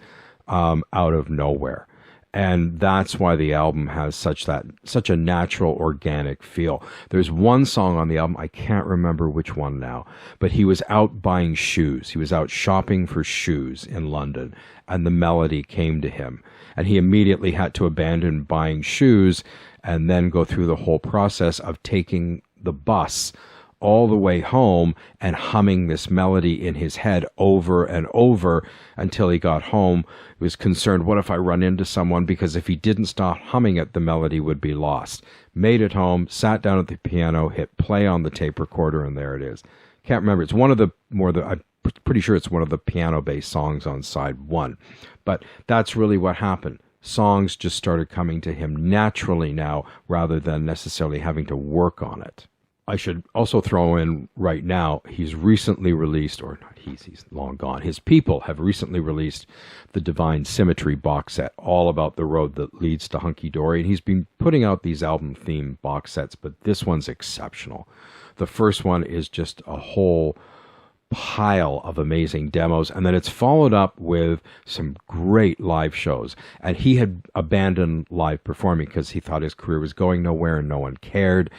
out of nowhere. And that's why the album has such a natural, organic feel. There's one song on the album, I can't remember which one now, but he was out buying shoes. He was out shopping for shoes in London, and the melody came to him. And he immediately had to abandon buying shoes and then go through the whole process of taking the bus all the way home and humming this melody in his head over and over until he got home. He was concerned, what if I run into someone? Because if he didn't stop humming it, the melody would be lost. Made it home, sat down at the piano, hit play on the tape recorder, and there it is. Can't remember. It's one of I'm pretty sure it's one of the piano-based songs on side 1. But that's really what happened. Songs just started coming to him naturally now, rather than necessarily having to work on it. I should also throw in right now, he's recently released, or not he's long gone, his people have recently released the Divine Symmetry box set, all about the road that leads to Hunky Dory. And he's been putting out these album-themed box sets, but this one's exceptional. The first one is just a whole pile of amazing demos, and then it's followed up with some great live shows. And he had abandoned live performing because he thought his career was going nowhere and no one cared.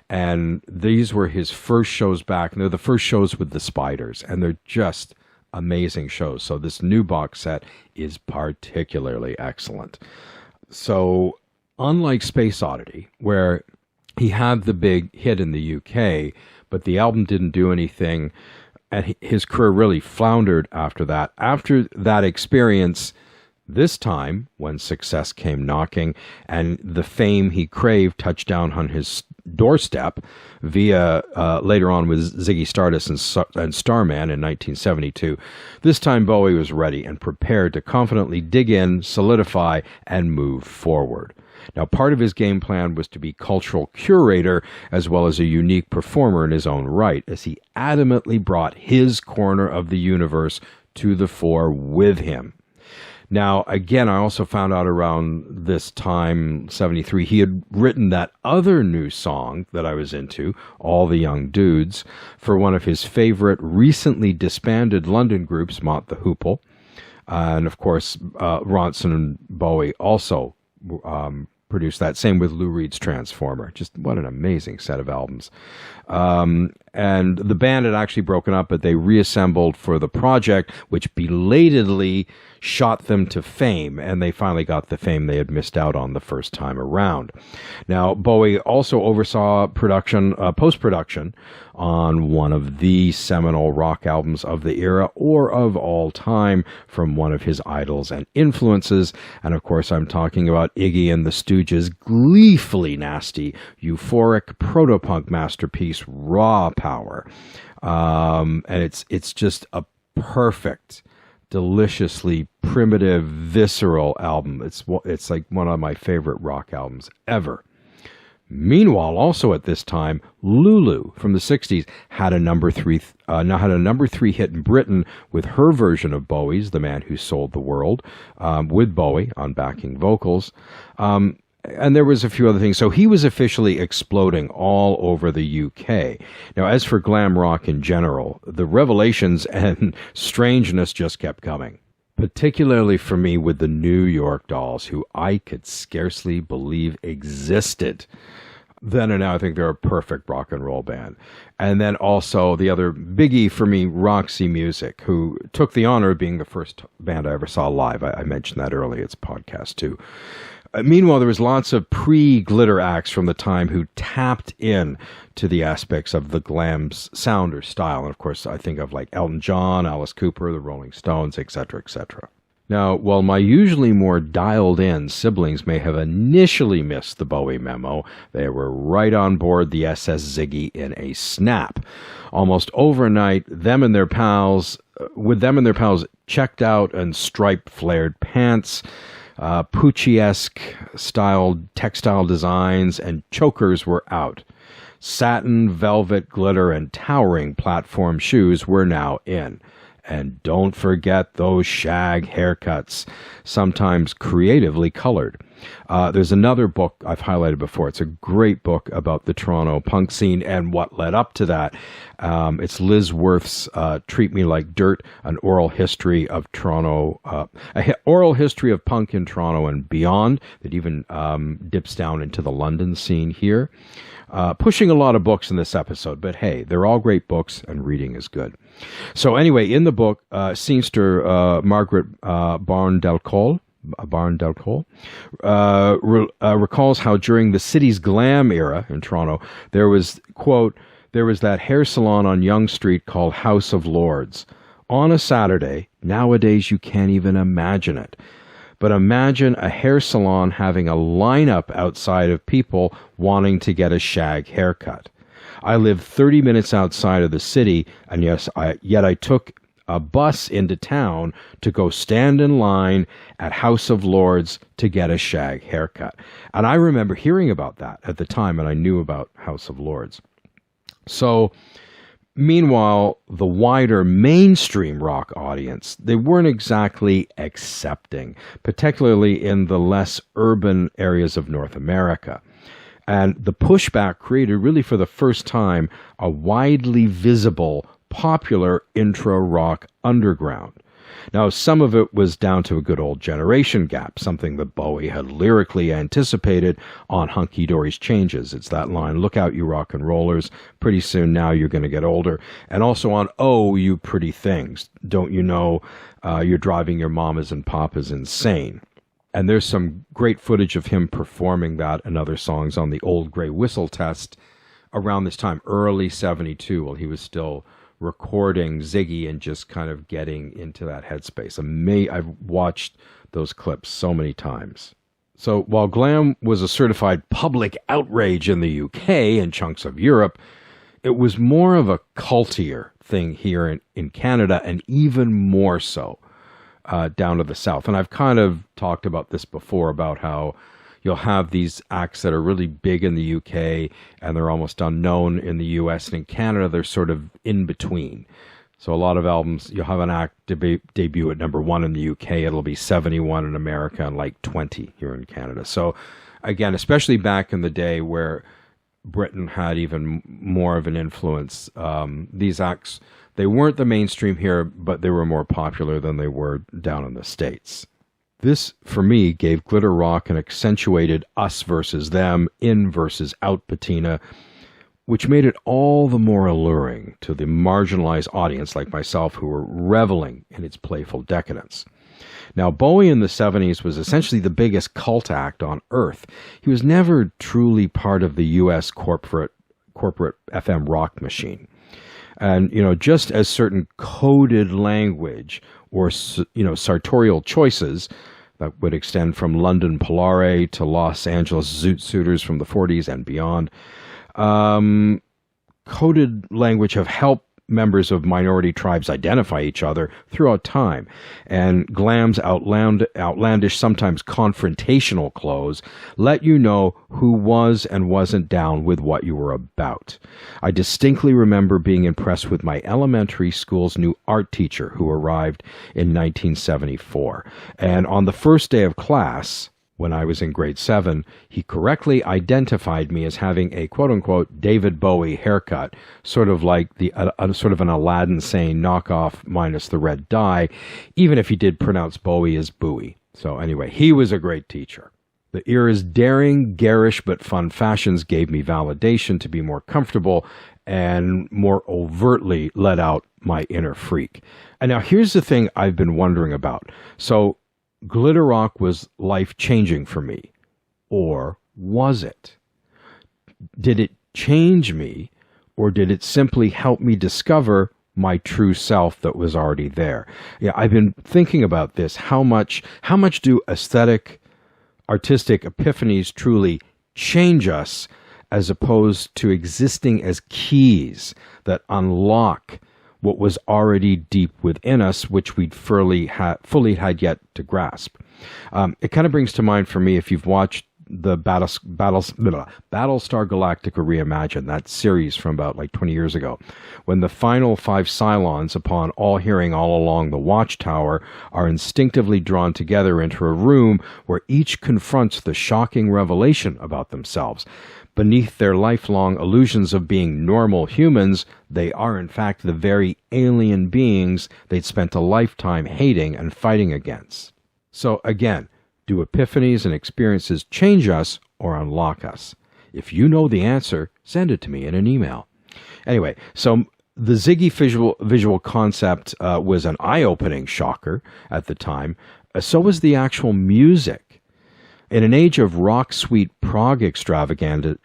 And these were his first shows back, and they're the first shows with the Spiders, and they're just amazing shows. So this new box set is particularly excellent. So unlike Space Oddity, where he had the big hit in the UK, but the album didn't do anything, and his career really floundered after that. After that experience, this time, when success came knocking and the fame he craved touched down on his doorstep via later on with Ziggy Stardust and Starman in 1972, this time Bowie was ready and prepared to confidently dig in, solidify, and move forward. Now, part of his game plan was to be cultural curator as well as a unique performer in his own right, as he adamantly brought his corner of the universe to the fore with him. Now, again, I also found out around this time, 73, he had written that other new song that I was into, All the Young Dudes, for one of his favorite recently disbanded London groups, Mott the Hoople. And, of course, Ronson and Bowie also produced that. Same with Lou Reed's Transformer. Just what an amazing set of albums. And the band had actually broken up, but they reassembled for the project, which belatedly shot them to fame, and they finally got the fame they had missed out on the first time around. Now, Bowie also oversaw post-production on one of the seminal rock albums of the era or of all time from one of his idols and influences. And of course, I'm talking about Iggy and the Stooges' gleefully nasty, euphoric proto-punk masterpiece, Raw Power. And it's just a perfect, deliciously primitive, visceral album. It's like one of my favorite rock albums ever. Meanwhile, also at this time, Lulu from the 60s had a number three hit in Britain with her version of Bowie's "The Man Who Sold the World," with Bowie on backing vocals. And there was a few other things. So he was officially exploding all over the UK. Now, as for glam rock in general, the revelations and strangeness just kept coming. Particularly for me with the New York Dolls, who I could scarcely believe existed. Then and now, I think they're a perfect rock and roll band. And then also the other biggie for me, Roxy Music, who took the honor of being the first band I ever saw live. I mentioned that earlier. It's a podcast too. Meanwhile, there was lots of pre-glitter acts from the time who tapped in to the aspects of the glam's sound or style. And of course, I think of like Elton John, Alice Cooper, the Rolling Stones, etc., etc. Now, while my usually more dialed-in siblings may have initially missed the Bowie memo, they were right on board the SS Ziggy in a snap. Almost overnight, with them and their pals, checked out and striped flared pants, Pucci-esque styled textile designs, and chokers were out. Satin, velvet, glitter, and towering platform shoes were now in. And don't forget those shag haircuts, sometimes creatively colored. There's another book I've highlighted before. It's a great book about the Toronto punk scene and what led up to that. It's Liz Worth's Treat Me Like Dirt, an oral history of Toronto, oral history of punk in Toronto and beyond, that even dips down into the London scene here. Pushing a lot of books in this episode, but hey, they're all great books and reading is good. So anyway, in the book, scenester Margaret Barn-Delcolle recalls how during the city's glam era in Toronto, there was, quote, there was that hair salon on Yonge Street called House of Lords. On a Saturday, nowadays you can't even imagine it. But imagine a hair salon having a lineup outside of people wanting to get a shag haircut. I lived 30 minutes outside of the city, and yet I took a bus into town to go stand in line at House of Lords to get a shag haircut. And I remember hearing about that at the time, and I knew about House of Lords. So, meanwhile, the wider mainstream rock audience, they weren't exactly accepting, particularly in the less urban areas of North America. And the pushback created, really for the first time, a widely visible, popular intro rock underground. Now, some of it was down to a good old generation gap, something that Bowie had lyrically anticipated on Hunky Dory's Changes. It's that line, look out, you rock and rollers, pretty soon now you're going to get older. And also on, oh, you pretty things, don't you know you're driving your mamas and papas insane. And there's some great footage of him performing that and other songs on the Old Grey Whistle Test around this time, early 72, while he was still recording Ziggy and just kind of getting into that headspace. I've watched those clips so many times. So while glam was a certified public outrage in the UK and chunks of Europe, it was more of a cultier thing here in Canada, and even more so down to the south. And I've kind of talked about this before, about how you'll have these acts that are really big in the UK and they're almost unknown in the US, and in Canada they're sort of in between. So a lot of albums, you'll have an act debut at number 1 in the UK, it'll be 71 in America and like 20 here in Canada. So again, especially back in the day where Britain had even more of an influence, these acts, they weren't the mainstream here, but they were more popular than they were down in the States. This, for me, gave glitter rock an accentuated us versus them, in versus out patina, which made it all the more alluring to the marginalized audience like myself who were reveling in its playful decadence. Now, Bowie in the 70s was essentially the biggest cult act on earth. He was never truly part of the U.S. corporate FM rock machine. And, just as certain coded language or, sartorial choices that would extend from London Polare to Los Angeles Zoot Suiters from the 40s and beyond, coded language have helped members of minority tribes identify each other throughout time, and glam's outlandish, sometimes confrontational clothes let you know who was and wasn't down with what you were about. I distinctly remember being impressed with my elementary school's new art teacher who arrived in 1974, and on the first day of class, when I was in grade 7, he correctly identified me as having a quote-unquote David Bowie haircut, sort of like sort of an Aladdin Sane knockoff minus the red dye, even if he did pronounce Bowie as Bowie. So anyway, he was a great teacher. The era's daring, garish, but fun fashions gave me validation to be more comfortable and more overtly let out my inner freak. And now here's the thing I've been wondering about. So glitter rock was life-changing for me. Or was it? Did it change me, or did it simply help me discover my true self that was already there? Yeah, I've been thinking about this. How much do artistic epiphanies truly change us as opposed to existing as keys that unlock what was already deep within us, which we'd fully had yet to grasp. It kind of brings to mind for me, if you've watched the Battlestar Galactica Reimagined, that series from about 20 years ago, when the final 5 Cylons, upon all hearing all along the Watchtower, are instinctively drawn together into a room where each confronts the shocking revelation about themselves. Beneath their lifelong illusions of being normal humans, they are in fact the very alien beings they'd spent a lifetime hating and fighting against. So again, do epiphanies and experiences change us or unlock us? If you know the answer, send it to me in an email. Anyway, so the Ziggy visual concept was an there shocker at the time. So was the actual music. In an age of rock sweet prog extravagances,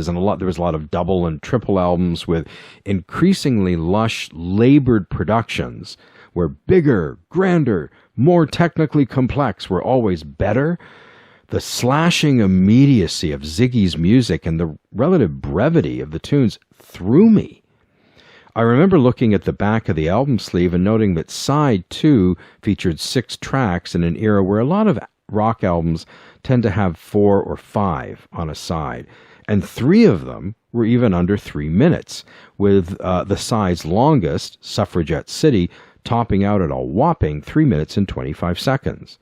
and there was a lot of double and triple albums with increasingly lush, labored productions, where bigger, grander, more technically complex were always better. The slashing immediacy of Ziggy's music and the relative brevity of the tunes threw me. I remember looking at the back of the album sleeve and noting that side 2 featured 6 tracks in an era where a lot of rock albums tend to have 4 or 5 on a side, and 3 of them were even under 3 minutes, with the side's longest, Suffragette City, topping out at a whopping 3 minutes and 25 seconds.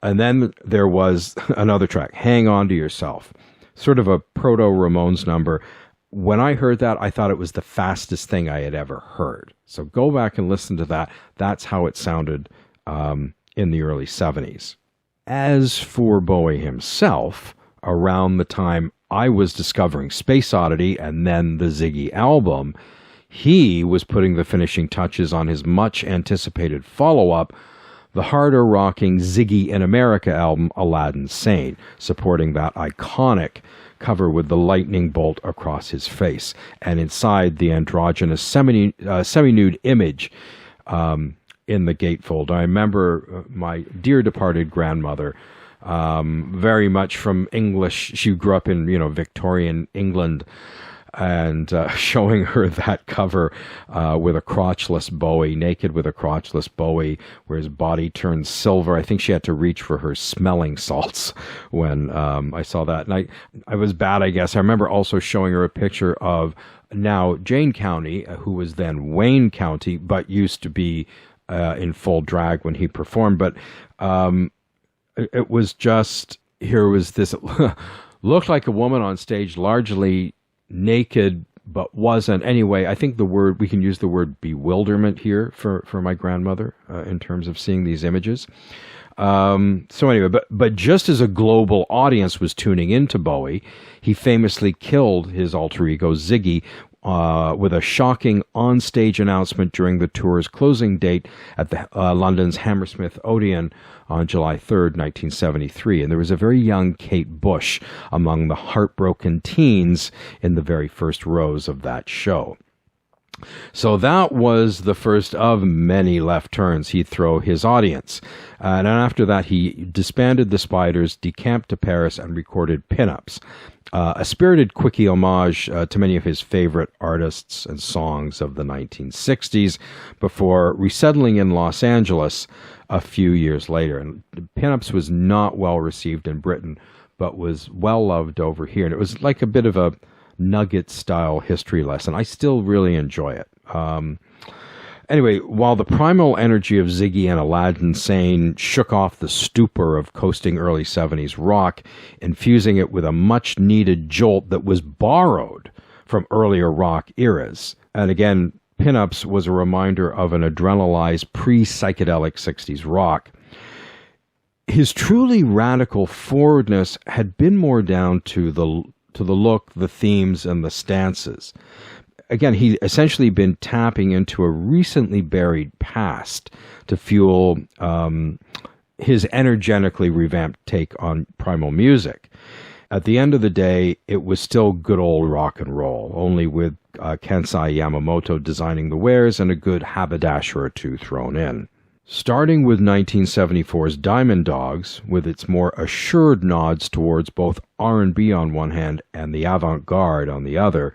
And then there was another track, Hang On to Yourself, sort of a proto-Ramones number. When I heard that, I thought it was the fastest thing I had ever heard. So go back and listen to that. That's how it sounded in the early 70s. As for Bowie himself, around the time I was discovering Space Oddity and then the Ziggy album, he was putting the finishing touches on his much-anticipated follow-up, the harder-rocking Ziggy in America album, Aladdin Sane, supporting that iconic cover with the lightning bolt across his face, and inside the androgynous semi-nude image in the gatefold. I remember my dear departed grandmother, very much from English. She grew up in, Victorian England, and showing her that cover with a crotchless Bowie, naked with a crotchless Bowie, where his body turned silver. I think she had to reach for her smelling salts when I saw that. And I was bad, I guess. I remember also showing her a picture of now Jane County, who was then Wayne County, but used to be in full drag when he performed. But it was just, here was this, looked like a woman on stage, largely naked, but wasn't. Anyway, I think we can use the word bewilderment here for my grandmother in terms of seeing these images. So anyway, but just as a global audience was tuning into Bowie, he famously killed his alter ego Ziggy with a shocking on-stage announcement during the tour's closing date at the London's Hammersmith Odeon on July 3rd, 1973. And there was a very young Kate Bush among the heartbroken teens in the very first rows of that show. So that was the first of many left turns he'd throw his audience. And after that, he disbanded the Spiders, decamped to Paris, and recorded Pin-Ups, a spirited quickie homage to many of his favorite artists and songs of the 1960s, before resettling in Los Angeles a few years later. And Pin-Ups was not well received in Britain, but was well loved over here. And it was like a bit of a nugget-style history lesson. I still really enjoy it. Anyway, while the primal energy of Ziggy and Aladdin Sane shook off the stupor of coasting early 70s rock, infusing it with a much-needed jolt that was borrowed from earlier rock eras. And again, Pin-Ups was a reminder of an adrenalized pre-psychedelic 60s rock. His truly radical forwardness had been more down to the look, the themes, and the stances. Again, he'd essentially been tapping into a recently buried past to fuel his energetically revamped take on primal music. At the end of the day, it was still good old rock and roll, only with Kensai Yamamoto designing the wares and a good haberdasher or two thrown in. Starting with 1974's Diamond Dogs, with its more assured nods towards both R&B on one hand and the avant-garde on the other,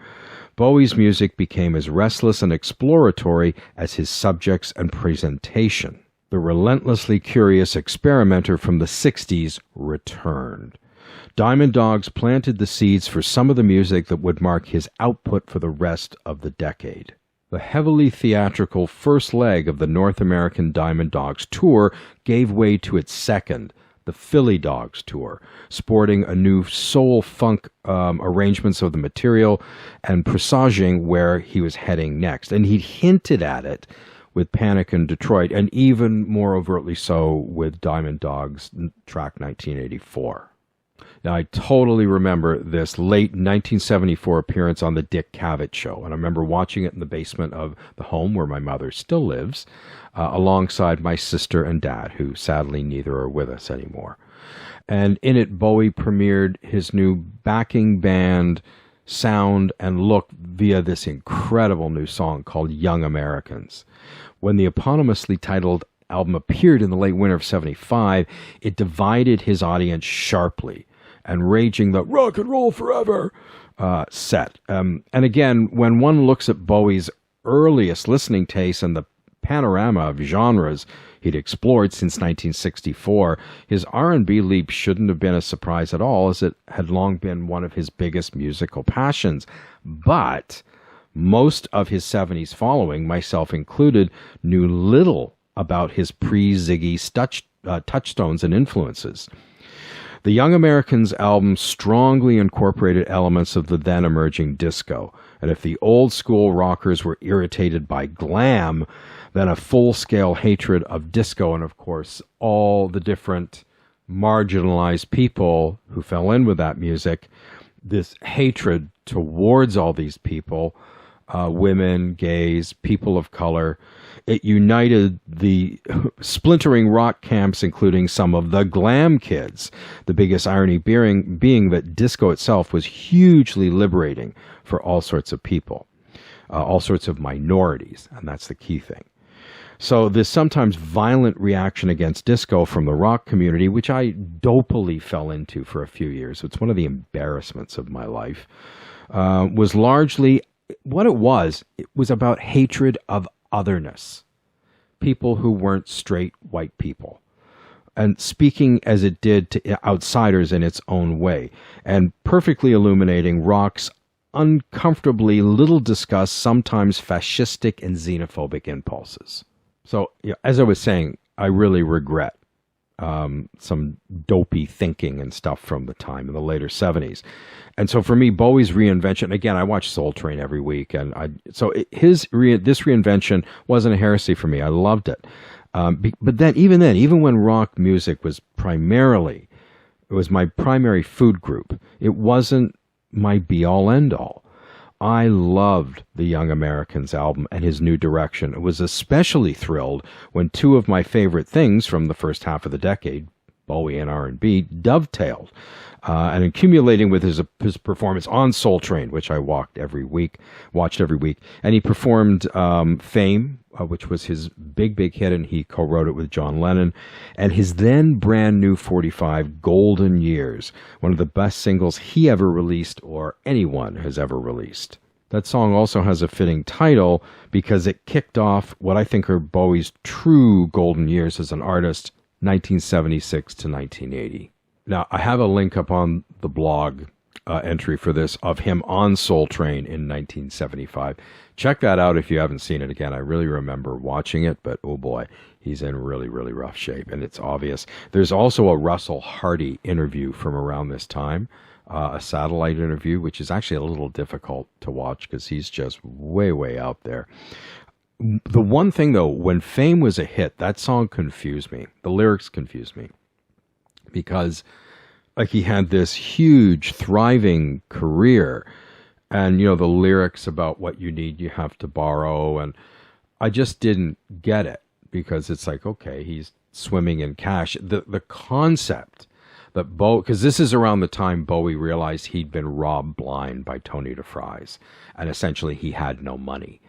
Bowie's music became as restless and exploratory as his subjects and presentation. The relentlessly curious experimenter from the 60s returned. Diamond Dogs planted the seeds for some of the music that would mark his output for the rest of the decade. The heavily theatrical first leg of the North American Diamond Dogs tour gave way to its second, the Philly Dogs tour, sporting a new soul-funk arrangements of the material and presaging where he was heading next. And he'd hinted at it with Panic in Detroit, and even more overtly so with Diamond Dogs track 1984. Now, I totally remember this late 1974 appearance on the Dick Cavett Show, and I remember watching it in the basement of the home where my mother still lives, alongside my sister and dad, who sadly neither are with us anymore. And in it, Bowie premiered his new backing band sound and look via this incredible new song called Young Americans. When the eponymously titled album appeared in the late winter of 75, it divided his audience sharply, and raging the rock and roll forever set. And again, when one looks at Bowie's earliest listening tastes and the panorama of genres he'd explored since 1964, his R&B leap shouldn't have been a surprise at all, as it had long been one of his biggest musical passions. But most of his 70s following, myself included, knew little about his pre-Ziggy touchstones and influences. The Young Americans album strongly incorporated elements of the then emerging disco, and if the old school rockers were irritated by glam, then a full-scale hatred of disco, and of course all the different marginalized people who fell in with that music, this hatred towards all these people, women, gays, people of color, it united the splintering rock camps, including some of the glam kids. The biggest irony being that disco itself was hugely liberating for all sorts of people, all sorts of minorities, and that's the key thing. So this sometimes violent reaction against disco from the rock community, which I dopily fell into for a few years, it's one of the embarrassments of my life, was largely what it was about hatred of otherness, people who weren't straight white people, and speaking as it did to outsiders in its own way, and perfectly illuminating rock's uncomfortably little discussed, sometimes fascistic and xenophobic impulses. So, as I was saying, I really regret some dopey thinking and stuff from the time in the later 70s. And so for me, Bowie's reinvention, again, I watch Soul Train every week, and this reinvention wasn't a heresy for me. I loved it. But then, even when rock music was primarily, it was my primary food group, it wasn't my be-all, end-all. I loved the Young Americans album and his new direction. I was especially thrilled when two of my favorite things from the first half of the decade, Bowie and R&B, dovetailed, and accumulating with his performance on Soul Train, which I watched every week. And he performed Fame, which was his big hit, and he co-wrote it with John Lennon, and his then brand new 45, Golden Years, one of the best singles he ever released or anyone has ever released. That song also has a fitting title because it kicked off what I think are Bowie's true golden years as an artist, 1976 to 1980. Now, I have a link up on the blog entry for this of him on Soul Train in 1975. Check that out if you haven't seen it. Again, I really remember watching it, but oh boy, he's in really, really rough shape, and it's obvious. There's also a Russell Hardy interview from around this time, a satellite interview, which is actually a little difficult to watch because he's just way, way out there. The one thing, though, when Fame was a hit, that song confused me. The lyrics confused me because like he had this huge, thriving career, and, you know, the lyrics about what you need, you have to borrow, and I just didn't get it because it's like, okay, he's swimming in cash. The concept that because this is around the time Bowie realized he'd been robbed blind by Tony DeFries, and essentially he had no money.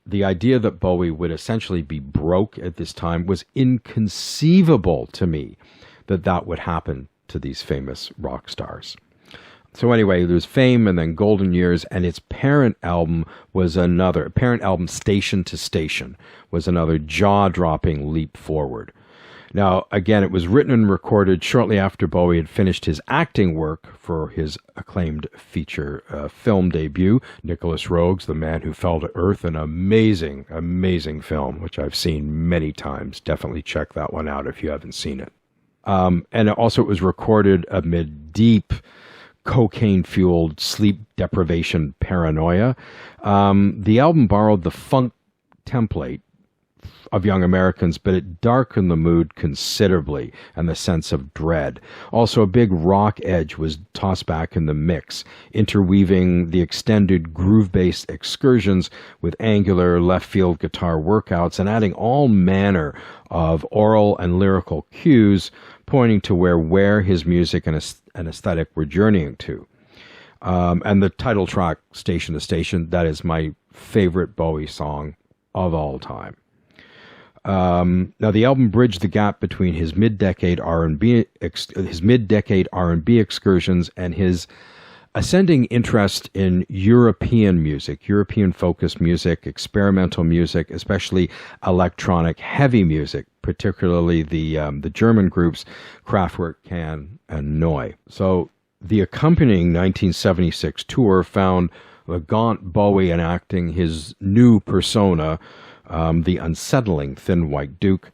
The idea that Bowie would essentially be broke at this time was inconceivable to me, that would happen to these famous rock stars. So anyway, there was Fame and then Golden Years, and its parent album, Station to Station, was another jaw-dropping leap forward. Now, again, it was written and recorded shortly after Bowie had finished his acting work for his acclaimed feature film debut, Nicholas Roeg's The Man Who Fell to Earth, an amazing, amazing film, which I've seen many times. Definitely check that one out if you haven't seen it. And also it was recorded amid deep cocaine-fueled sleep deprivation paranoia. The album borrowed the funk template of Young Americans, but it darkened the mood considerably and the sense of dread. Also, a big rock edge was tossed back in the mix, interweaving the extended groove-based excursions with angular left-field guitar workouts and adding all manner of oral and lyrical cues pointing to where his music and aesthetic were journeying to. And the title track, Station to Station, that is my favorite Bowie song of all time. Now, the album bridged the gap between his mid-decade R&B excursions and his ascending interest in European music, European-focused music, experimental music, especially electronic heavy music, particularly the German groups Kraftwerk, Can, and Neu. So the accompanying 1976 tour found the gaunt Bowie enacting his new persona, the unsettling Thin White Duke.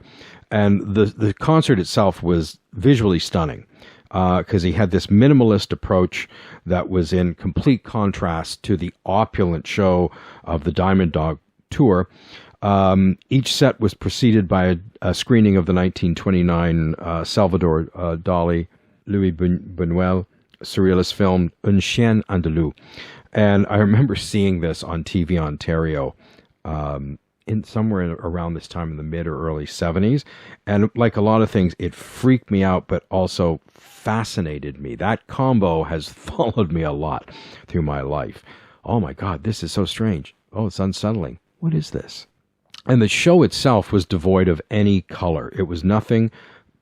And the concert itself was visually stunning because he had this minimalist approach that was in complete contrast to the opulent show of the Diamond Dog tour. Each set was preceded by a screening of the 1929 Salvador Dali, Louis Buñuel surrealist film Un Chien Andalou. And I remember seeing this on TV Ontario in somewhere around this time in the mid or early 70s. And like a lot of things, it freaked me out, but also fascinated me. That combo has followed me a lot through my life. Oh my God, this is so strange. Oh, it's unsettling. What is this? And the show itself was devoid of any color. It was nothing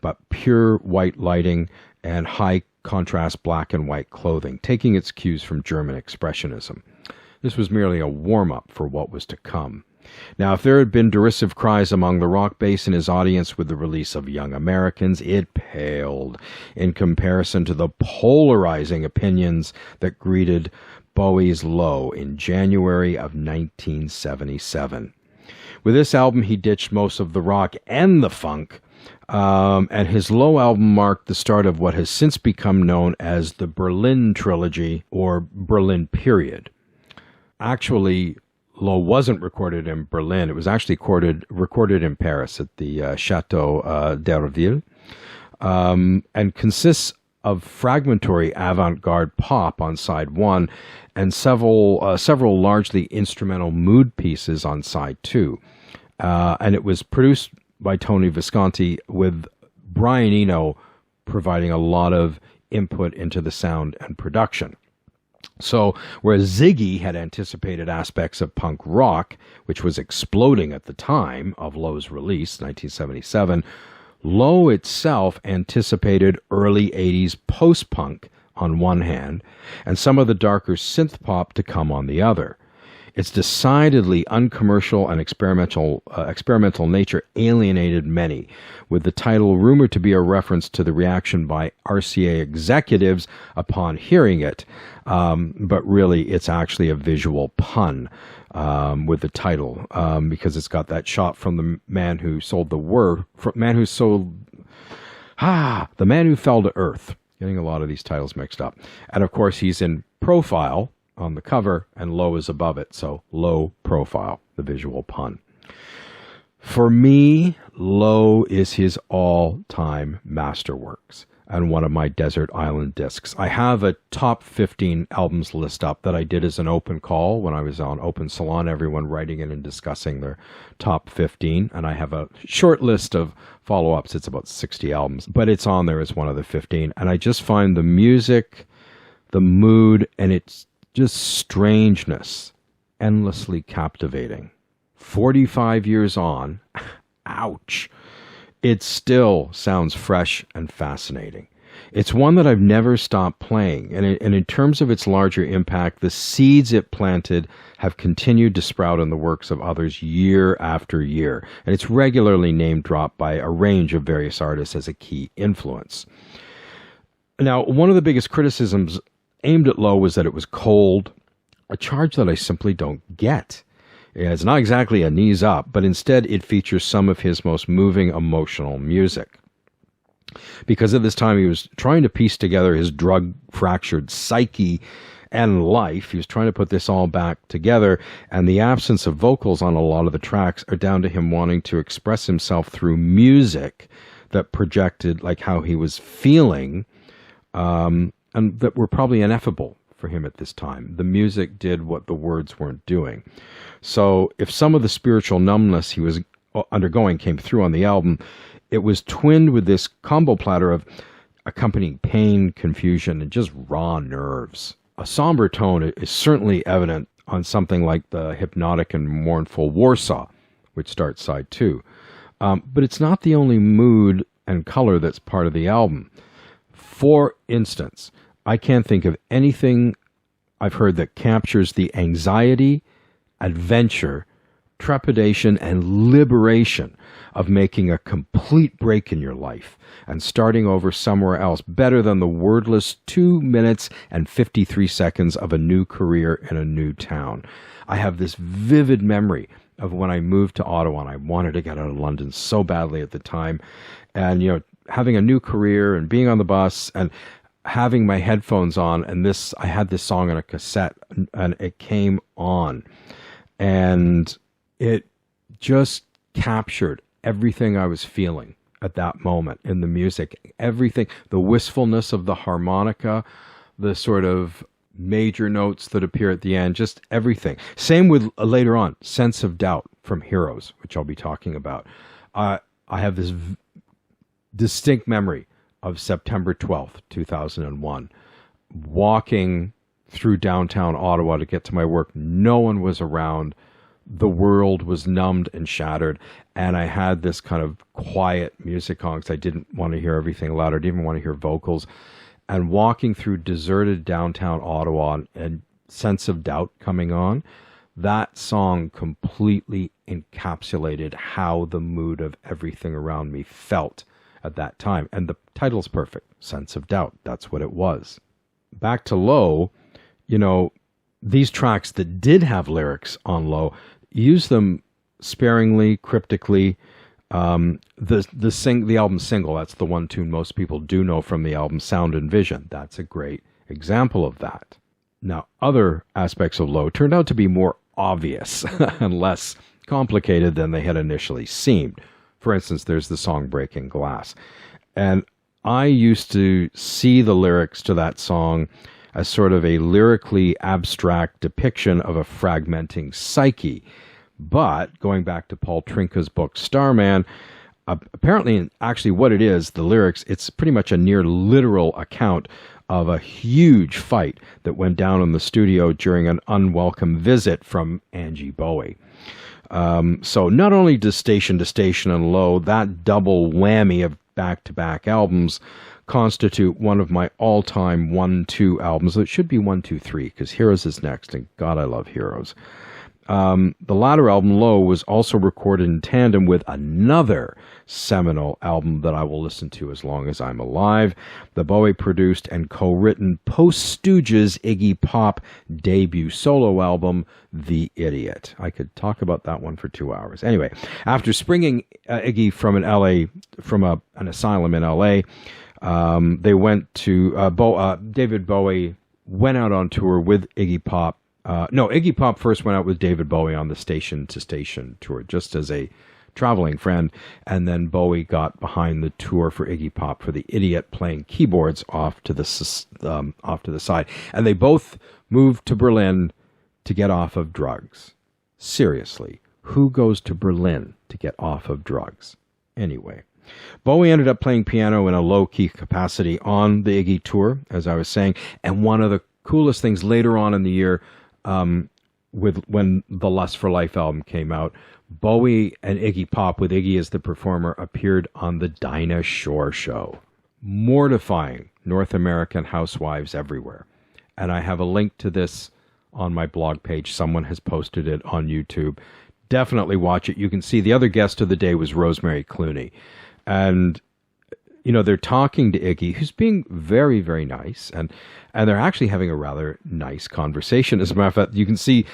but pure white lighting and high contrast black and white clothing, taking its cues from German Expressionism. This was merely a warm-up for what was to come. Now, if there had been derisive cries among the rock base and his audience with the release of Young Americans, it paled in comparison to the polarizing opinions that greeted Bowie's Low in January of 1977. With this album, he ditched most of the rock and the funk, and his Low album marked the start of what has since become known as the Berlin Trilogy or Berlin Period. Actually, Low wasn't recorded in Berlin. It was actually recorded in Paris at the Chateau d'Herville, and consists of fragmentary avant-garde pop on side one and several largely instrumental mood pieces on side two. And it was produced by Tony Visconti, with Brian Eno providing a lot of input into the sound and production. So, whereas Ziggy had anticipated aspects of punk rock, which was exploding at the time of Low's release, 1977, Low itself anticipated early 80s post-punk on one hand, and some of the darker synth pop to come on the other. Its decidedly uncommercial and experimental nature alienated many, with the title rumored to be a reference to the reaction by RCA executives upon hearing it, but really it's actually a visual pun with the title, because it's got that shot from the man who sold the man who fell to earth. Getting a lot of these titles mixed up, and of course he's in profile on the cover, and Low is above it, so Low profile, the visual pun. For me, Low is his all-time masterworks and one of my Desert Island discs. I have a top 15 albums list up that I did as an open call when I was on Open Salon, everyone writing in and discussing their top 15, and I have a short list of follow-ups. It's about 60 albums, but it's on there as one of the 15, and I just find the music, the mood, and its just strangeness endlessly captivating. 45 years on, ouch, it still sounds fresh and fascinating. It's one that I've never stopped playing, and in terms of its larger impact, the seeds it planted have continued to sprout in the works of others year after year, and it's regularly name-dropped by a range of various artists as a key influence. Now, one of the biggest criticisms aimed at Low was that it was cold, a charge that I simply don't get. It's not exactly a knees up, but instead it features some of his most moving emotional music. Because at this time he was trying to piece together his drug-fractured psyche and life. He was trying to put this all back together, and the absence of vocals on a lot of the tracks are down to him wanting to express himself through music that projected like how he was feeling, and that were probably ineffable for him at this time. The music did what the words weren't doing. So if some of the spiritual numbness he was undergoing came through on the album, it was twinned with this combo platter of accompanying pain, confusion, and just raw nerves. A somber tone is certainly evident on something like the hypnotic and mournful Warsaw, which starts side two. But it's not the only mood and color that's part of the album. For instance, I can't think of anything I've heard that captures the anxiety, adventure, trepidation, and liberation of making a complete break in your life and starting over somewhere else better than the wordless 2 minutes and 53 seconds of a new career in a new town. I have this vivid memory of when I moved to Ottawa, and I wanted to get out of London so badly at the time, and having a new career and being on the bus and having my headphones on, and I had this song on a cassette, and it came on, and it just captured everything I was feeling at that moment in the music. Everything, the wistfulness of the harmonica, the sort of major notes that appear at the end, just everything. Same with later on, Sense of Doubt from Heroes, which I'll be talking about. I have this distinct memory of September 12th, 2001, walking through downtown Ottawa to get to my work. No one was around. The world was numbed and shattered, and I had this kind of quiet music on because I didn't want to hear everything loud. I didn't even want to hear vocals. And walking through deserted downtown Ottawa and Sense of Doubt coming on, that song completely encapsulated how the mood of everything around me felt at that time. And the title's perfect, Sense of Doubt. That's what it was. Back to Low, these tracks that did have lyrics on Low, use them sparingly, cryptically. The album single, that's the one tune most people do know from the album, Sound and Vision. That's a great example of that. Now, other aspects of Low turned out to be more obvious and less complicated than they had initially seemed. For instance, there's the song Breaking Glass. And I used to see the lyrics to that song as sort of a lyrically abstract depiction of a fragmenting psyche. But going back to Paul Trinka's book Starman, apparently, actually what it is, the lyrics, it's pretty much a near literal account of a huge fight that went down in the studio during an unwelcome visit from Angie Bowie. So not only does Station to Station and Low, that double whammy of back-to-back albums, constitute one of my all-time 1-2 albums. It should be 1-2-3, because Heroes is next, and God, I love Heroes. The latter album, Low, was also recorded in tandem with another seminal album that I will listen to as long as I'm alive, the Bowie produced and co-written post-Stooges Iggy Pop debut solo album, The Idiot. I could talk about that one for 2 hours. Anyway, after springing Iggy from an asylum in LA, they went to David Bowie went out on tour with Iggy Pop. Iggy Pop first went out with David Bowie on the Station to Station tour, just as a traveling friend, and then Bowie got behind the tour for Iggy Pop for The Idiot, playing keyboards off to the side, and they both moved to Berlin to get off of drugs. Seriously, who goes to Berlin to get off of drugs? Anyway, Bowie ended up playing piano in a low-key capacity on the Iggy tour, as I was saying, and one of the coolest things later on in the year, when the Lust for Life album came out, Bowie and Iggy Pop, with Iggy as the performer, appeared on the Dinah Shore Show, mortifying North American housewives everywhere. And I have a link to this on my blog page. Someone has posted it on YouTube. Definitely watch it. You can see the other guest of the day was Rosemary Clooney. And, you know, they're talking to Iggy, who's being very, very nice. And they're actually having a rather nice conversation. As a matter of fact, you can see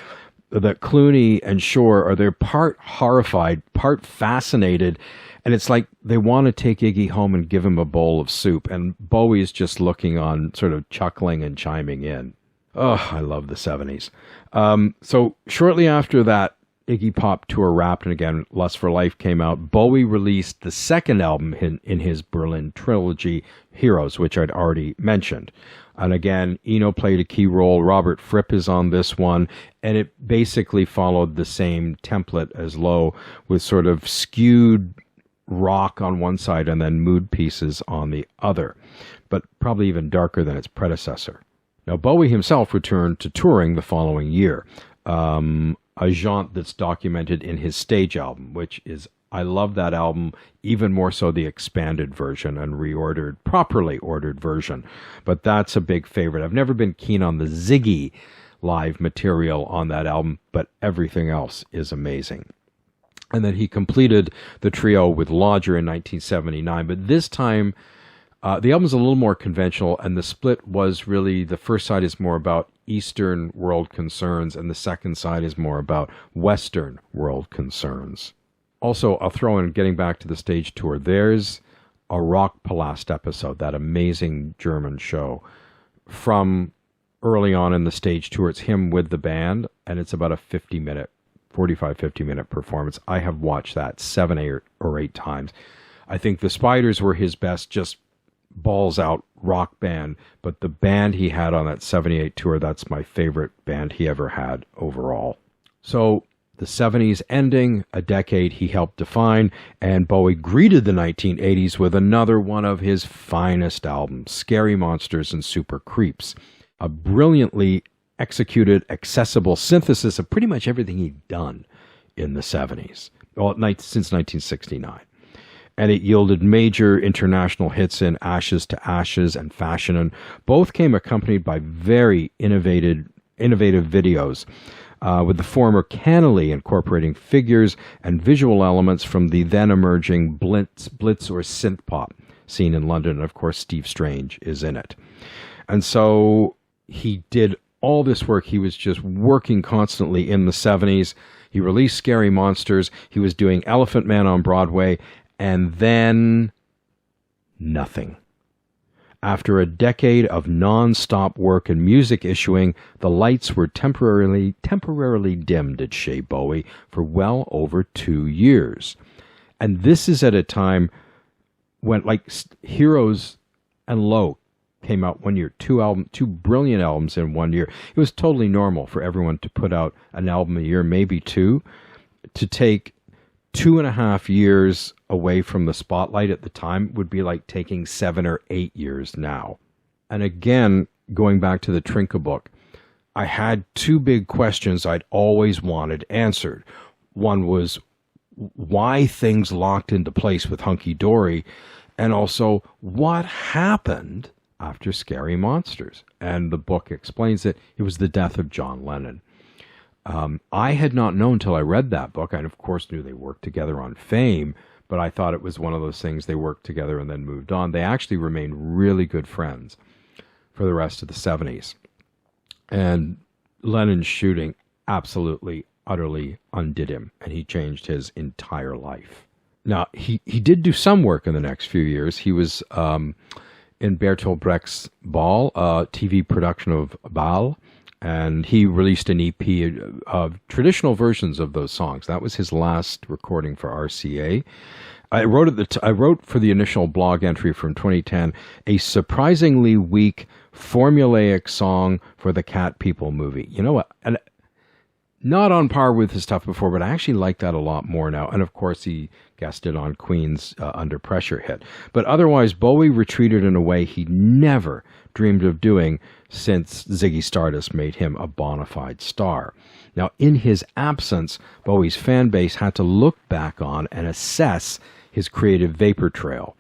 that Clooney and Shore they're part horrified, part fascinated. And it's like they want to take Iggy home and give him a bowl of soup. And Bowie is just looking on, sort of chuckling and chiming in. Oh, I love the 70s. So shortly after that Iggy Pop tour wrapped, and again, Lust for Life came out, Bowie released the second album in his Berlin trilogy, Heroes, which I'd already mentioned. And again, Eno played a key role. Robert Fripp is on this one. And it basically followed the same template as Low, with sort of skewed rock on one side and then mood pieces on the other, but probably even darker than its predecessor. Now, Bowie himself returned to touring the following year, a jaunt that's documented in his stage album, which is, I love that album, even more so the expanded version and properly ordered version. But that's a big favorite. I've never been keen on the Ziggy live material on that album, but everything else is amazing. And then he completed the trio with Lodger in 1979, but this time the album's a little more conventional, and the split was really, the first side is more about Eastern world concerns, and the second side is more about Western world concerns. Also, I'll throw in, getting back to the stage tour, there's a Rock Palast episode, that amazing German show, from early on in the stage tour. It's him with the band, and it's about a 45-50-minute performance. I have watched that 7 or 8 times. I think the Spiders were his best, just balls out rock band, but the band he had on that 78 tour, that's my favorite band he ever had overall. So the 70s ending, a decade he helped define, and Bowie greeted the 1980s with another one of his finest albums, Scary Monsters and Super Creeps, a brilliantly executed, accessible synthesis of pretty much everything he'd done in the 70s, since 1969. And it yielded major international hits in Ashes to Ashes and Fashion, and both came accompanied by very innovative videos, with the former cannily incorporating figures and visual elements from the then emerging blitz or synth pop scene in London. And of course, Steve Strange is in it. And so he did all this work. He was just working constantly in the 70s. He released Scary Monsters. He was doing Elephant Man on Broadway. And then nothing. After a decade of non-stop work and music issuing, the lights were temporarily dimmed at Chez Bowie for well over 2 years. And this is at a time when, like, Heroes and Low came out one year, two brilliant albums in 1 year. It was totally normal for everyone to put out an album a year, maybe two. To take 2.5 years away from the spotlight at the time would be like taking 7 or 8 years now. And again, going back to the Trinka book, I had two big questions I'd always wanted answered. One was why things locked into place with Hunky Dory, and also what happened after Scary Monsters. And the book explains it. It was the death of John Lennon. I had not known till I read that book. I, of course, knew they worked together on Fame, but I thought it was one of those things they worked together and then moved on. They actually remained really good friends for the rest of the 70s. And Lennon's shooting absolutely, utterly undid him, and he changed his entire life. Now, he did do some work in the next few years. He was in Bertolt Brecht's Ball, a TV production of Ball, and he released an EP of traditional versions of those songs. That was his last recording for RCA. I wrote for the initial blog entry from 2010, a surprisingly weak, formulaic song for the Cat People movie. You know what? And not on par with his stuff before, but I actually like that a lot more now. And of course, he guested on Queen's Under Pressure hit. But otherwise, Bowie retreated in a way he never dreamed of doing since Ziggy Stardust made him a bona fide star. Now, in his absence, Bowie's fan base had to look back on and assess his creative vapor trail.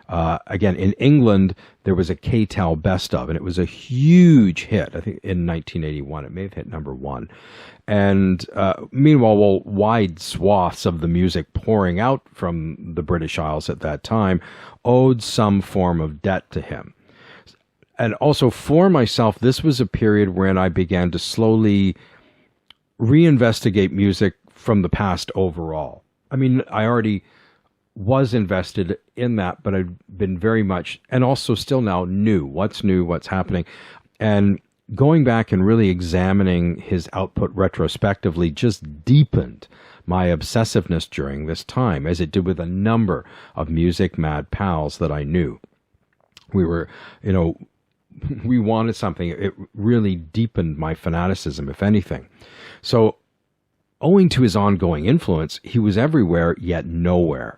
Again, in England, there was a K-Tel Best Of, and it was a huge hit, I think, in 1981. It may have hit number 1. And meanwhile, wide swaths of the music pouring out from the British Isles at that time owed some form of debt to him. And also, for myself, this was a period when I began to slowly reinvestigate music from the past overall. I mean, I already was invested in that, but I've been very much, and also still now, new, what's happening. And going back and really examining his output retrospectively just deepened my obsessiveness during this time, as it did with a number of music mad pals that I knew. We were, we wanted something. It really deepened my fanaticism, if anything. So, owing to his ongoing influence, he was everywhere, yet nowhere.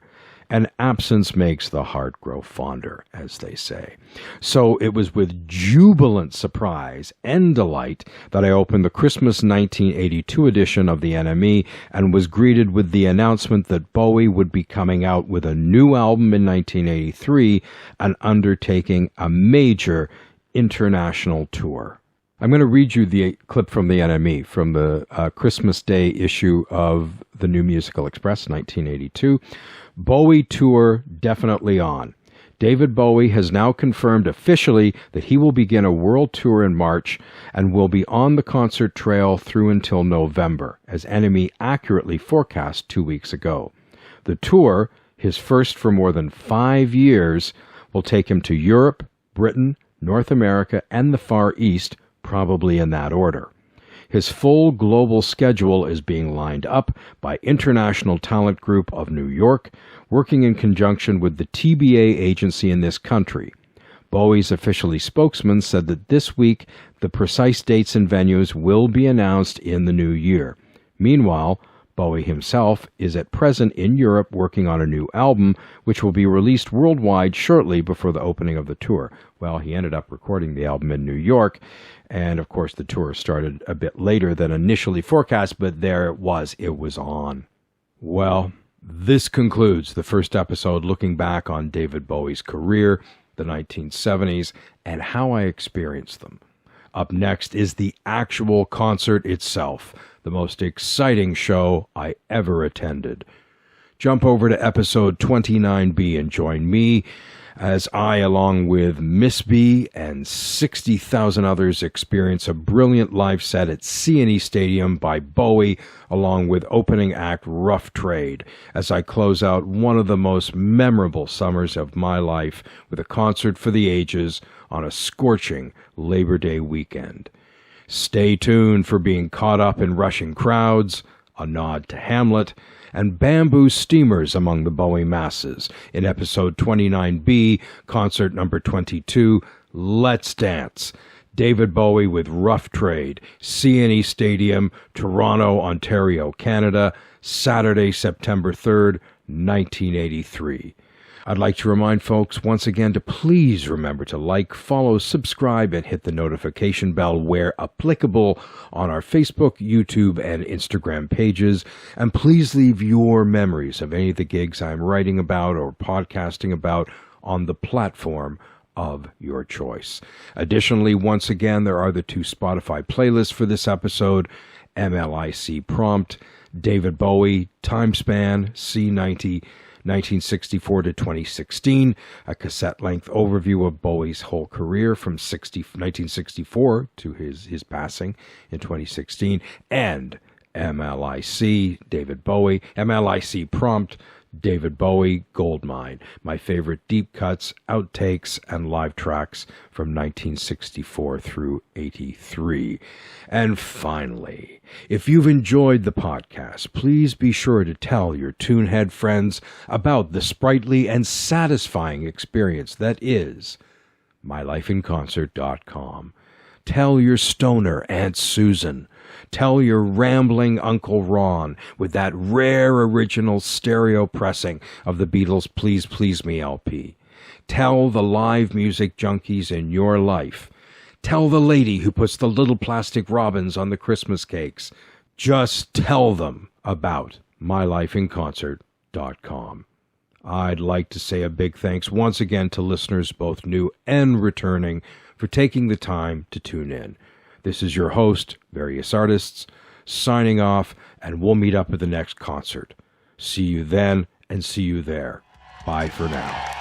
And absence makes the heart grow fonder, as they say. So it was with jubilant surprise and delight that I opened the Christmas 1982 edition of the NME and was greeted with the announcement that Bowie would be coming out with a new album in 1983 and undertaking a major international tour. I'm going to read you the clip from the NME, from the Christmas Day issue of the New Musical Express, 1982. Bowie tour definitely on. David Bowie has now confirmed officially that he will begin a world tour in March and will be on the concert trail through until November, as NME accurately forecast 2 weeks ago. The tour, his first for more than 5 years, will take him to Europe, Britain, North America, and the Far East, probably in that order. His full global schedule is being lined up by International Talent Group of New York, working in conjunction with the TBA agency in this country. Bowie's officially spokesman said that this week the precise dates and venues will be announced in the new year. Meanwhile, Bowie himself is at present in Europe working on a new album, which will be released worldwide shortly before the opening of the tour. Well, he ended up recording the album in New York, and of course the tour started a bit later than initially forecast, but there it was on. Well, this concludes the first episode looking back on David Bowie's career, the 1970s, and how I experienced them. Up next is the actual concert itself, the most exciting show I ever attended. jump over to episode 29B and join me as I, along with Miss B and 60,000 others, experience a brilliant live set at CNE Stadium by Bowie, along with opening act Rough Trade, as I close out one of the most memorable summers of my life with a concert for the ages on a scorching Labor Day weekend. Stay tuned for being caught up in rushing crowds, a nod to Hamlet, and bamboo steamers among the Bowie masses in episode 29B, concert number 22, Let's Dance. David Bowie with Rough Trade, CNE Stadium, Toronto, Ontario, Canada, Saturday, September 3rd, 1983. I'd like to remind folks once again to please remember to like, follow, subscribe, and hit the notification bell where applicable on our Facebook, YouTube, and Instagram pages. And please leave your memories of any of the gigs I'm writing about or podcasting about on the platform of your choice. Additionally, once again, there are the 2 Spotify playlists for this episode: MLIC Prompt, David Bowie, Time Span, C90, 1964 to 2016, a cassette-length overview of Bowie's whole career from 1964 to his passing in 2016, and MLIC, David Bowie, MLIC Prompt, David Bowie, Goldmine, my favorite deep cuts, outtakes, and live tracks from 1964 through 83. And finally, if you've enjoyed the podcast, please be sure to tell your Tunehead friends about the sprightly and satisfying experience that is mylifeinconcert.com. Tell your stoner Aunt Susan. Tell your rambling Uncle Ron with that rare original stereo pressing of the Beatles' Please Please Me LP. Tell the live music junkies in your life. Tell the lady who puts the little plastic robins on the Christmas cakes. Just tell them about mylifeinconcert.com. I'd like to say a big thanks once again to listeners, both new and returning, for taking the time to tune in. This is your host, Various Artists, signing off, and we'll meet up at the next concert. See you then, and see you there. Bye for now.